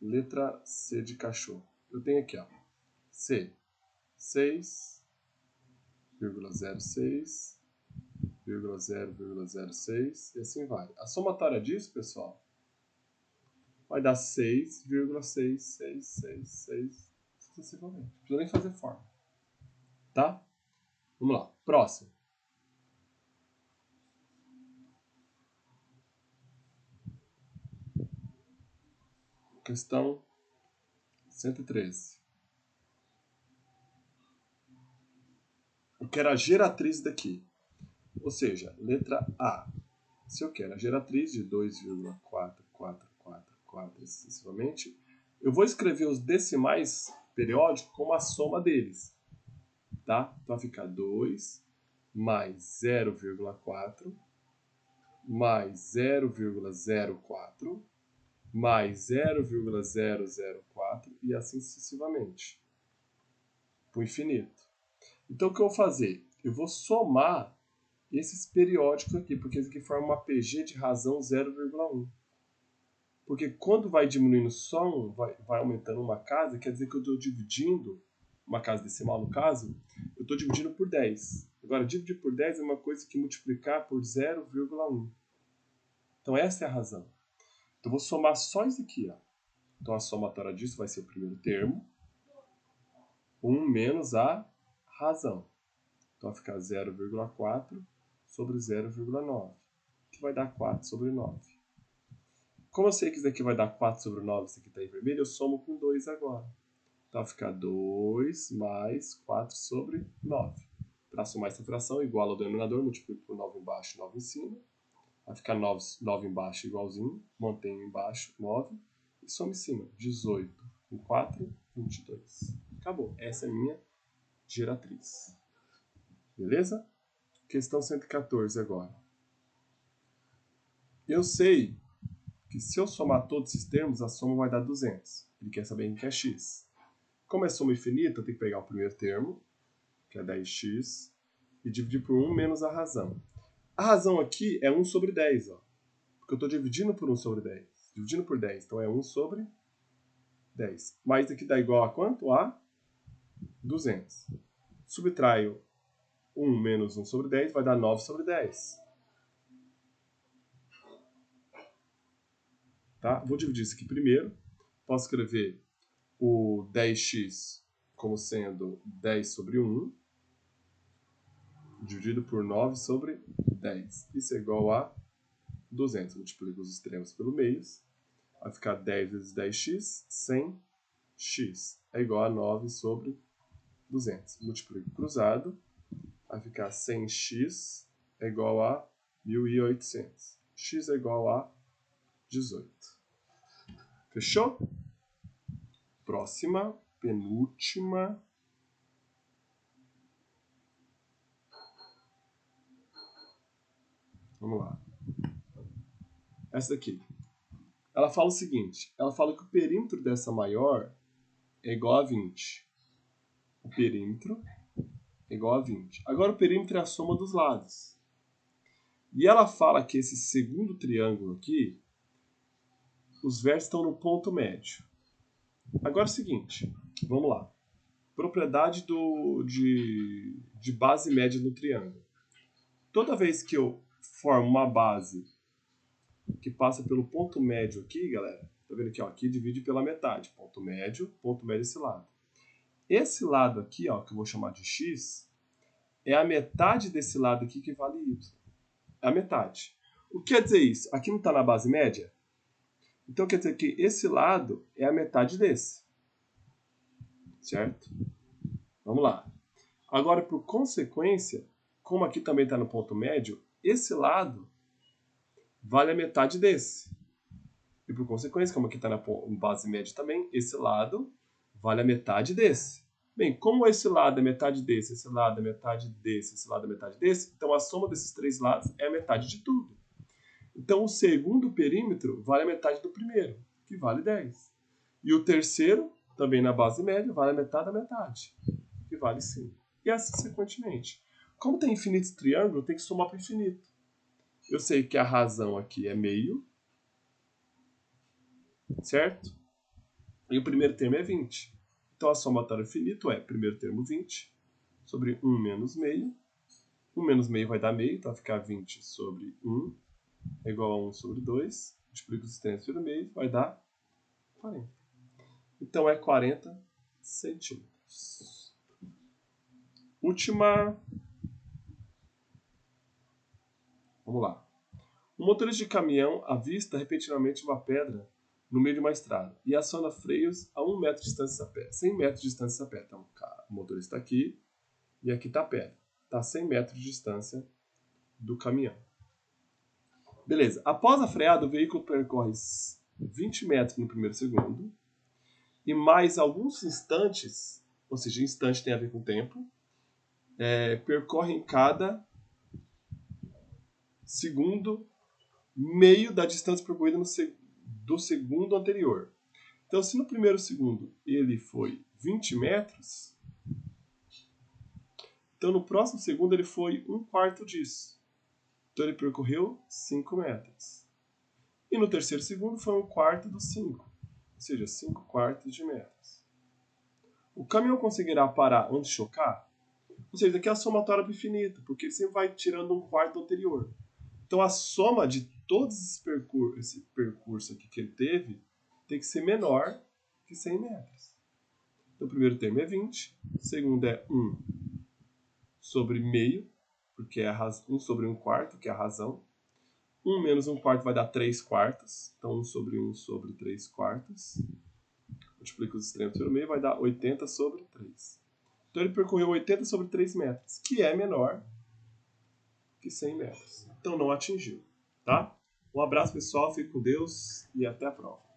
Letra C de cachorro. Eu tenho aqui, ó. C, 6,06, 0,006 e assim vai. A somatória disso, pessoal, vai dar 6,6666 sucessivamente. Não precisa nem fazer forma. Tá? Vamos lá. Próximo. Questão 113. Eu quero a geratriz daqui. Ou seja, letra A. Se eu quero a geratriz de 2,4444 sucessivamente, eu vou escrever os decimais periódicos como a soma deles. Tá? Então vai ficar 2 mais 0,4 mais 0,04 mais 0,004 e assim sucessivamente. Para o infinito. Então o que eu vou fazer? Eu vou somar esses periódicos aqui, porque esse aqui forma uma PG de razão 0,1. Porque quando vai diminuindo só um, vai aumentando uma casa, quer dizer que eu estou dividindo, uma casa decimal no caso, eu estou dividindo por 10. Agora, dividir por 10 é uma coisa que multiplicar por 0,1. Então essa é a razão. Então eu vou somar só isso aqui, ó. Então a somatória disso vai ser o primeiro termo. 1 menos a razão. Então vai ficar 0,4 sobre 0,9, que vai dar 4 sobre 9. Como eu sei que isso aqui vai dar 4 sobre 9, isso aqui está em vermelho, eu somo com 2 agora. Então vai ficar 2 mais 4 sobre 9. Para somar essa fração, igual ao denominador, multiplico por 9 embaixo e 9 em cima. Vai ficar 9 embaixo igualzinho, mantenho embaixo 9 e soma em cima. 18 com 4, 22. Acabou. Essa é a minha geratriz. Beleza? Questão 114 agora. Eu sei que se eu somar todos esses termos, a soma vai dar 200. Ele quer saber em que é x. Como é soma infinita, eu tenho que pegar o primeiro termo, que é 10x, e dividir por 1 menos a razão. A razão aqui é 1 sobre 10, ó, porque eu estou dividindo por 1 sobre 10. Dividindo por 10, então é 1 sobre 10. Mas isso aqui dá igual a quanto? A 200. Subtraio 1 menos 1 sobre 10, vai dar 9 sobre 10. Tá? Vou dividir isso aqui primeiro. Posso escrever o 10x como sendo 10 sobre 1, dividido por 9 sobre 10. Isso é igual a 200. Multiplico os extremos pelo meio. Vai ficar 10 vezes 10x, 100x. É igual a 9 sobre 200. Multiplico cruzado. Vai ficar 100x é igual a 1.800. X é igual a 18. Fechou? Próxima, penúltima. Vamos lá. Essa daqui. Ela fala o seguinte. Ela fala que o perímetro dessa maior é igual a 20. O perímetro é igual a 20. Agora o perímetro é a soma dos lados. E ela fala que esse segundo triângulo aqui, os vértices estão no ponto médio. Agora é o seguinte. Vamos lá. Propriedade de base média no triângulo. Toda vez que eu formo uma base que passa pelo ponto médio aqui, galera, tá vendo aqui, ó, aqui divide pela metade, ponto médio esse lado. Esse lado aqui, ó, que eu vou chamar de x, é a metade desse lado aqui que vale y. É a metade. O que quer dizer isso? Aqui não está na base média? Então quer dizer que esse lado é a metade desse. Certo? Vamos lá. Agora, por consequência, como aqui também está no ponto médio, esse lado vale a metade desse. E por consequência, como aqui está na base média também, esse lado vale a metade desse. Bem, como esse lado é metade desse, esse lado é metade desse, esse lado é metade desse, então a soma desses três lados é a metade de tudo. Então o segundo perímetro vale a metade do primeiro, que vale 10. E o terceiro, também na base média, vale a metade da metade, que vale 5. E assim sequentemente. Como tem infinitos triângulos, tem que somar para o infinito. Eu sei que a razão aqui é meio, certo? E o primeiro termo é 20. Então a somatória infinito é primeiro termo 20 sobre 1 menos meio. 1 menos meio vai dar meio, então vai ficar 20 sobre 1 é igual a 1 sobre 2. Multiplica os extremos pelo meio, vai dar 40. Então é 40 centímetros. Última. Vamos lá. Um motorista de caminhão avista repentinamente uma pedra no meio de uma estrada e aciona freios a 1 metro de distância a pé. 100 metros de distância a pé. Então, o motorista está aqui e aqui está a pedra. Está a 100 metros de distância do caminhão. Beleza. Após a freada, o veículo percorre 20 metros no primeiro segundo e mais alguns instantes, ou seja, instante tem a ver com tempo, percorre em cada segundo meio da distância percorrida do segundo anterior. Então, se no primeiro segundo ele foi 20 metros, então no próximo segundo ele foi 1/4 disso. Então ele percorreu 5 metros. E no terceiro segundo foi 1/4 dos 5, ou seja, 5/4 de metros. O caminhão conseguirá parar antes de chocar? Ou seja, aqui é a somatória para o infinito, porque ele sempre vai tirando 1/4 do anterior. Então a soma de todos esse percurso aqui que ele teve tem que ser menor que 100 metros. Então o primeiro termo é 20, o segundo é 1 sobre meio, porque é 1 sobre 1/4, que é a razão. 1 menos 1/4 vai dar 3/4, então 1 sobre 1 sobre 3/4. Multiplica os extremos pelo meio, vai dar 80 sobre 3. Então ele percorreu 80 sobre 3 metros, que é menor que 100 metros. Então não atingiu, tá? Um abraço, pessoal, fique com Deus e até a próxima.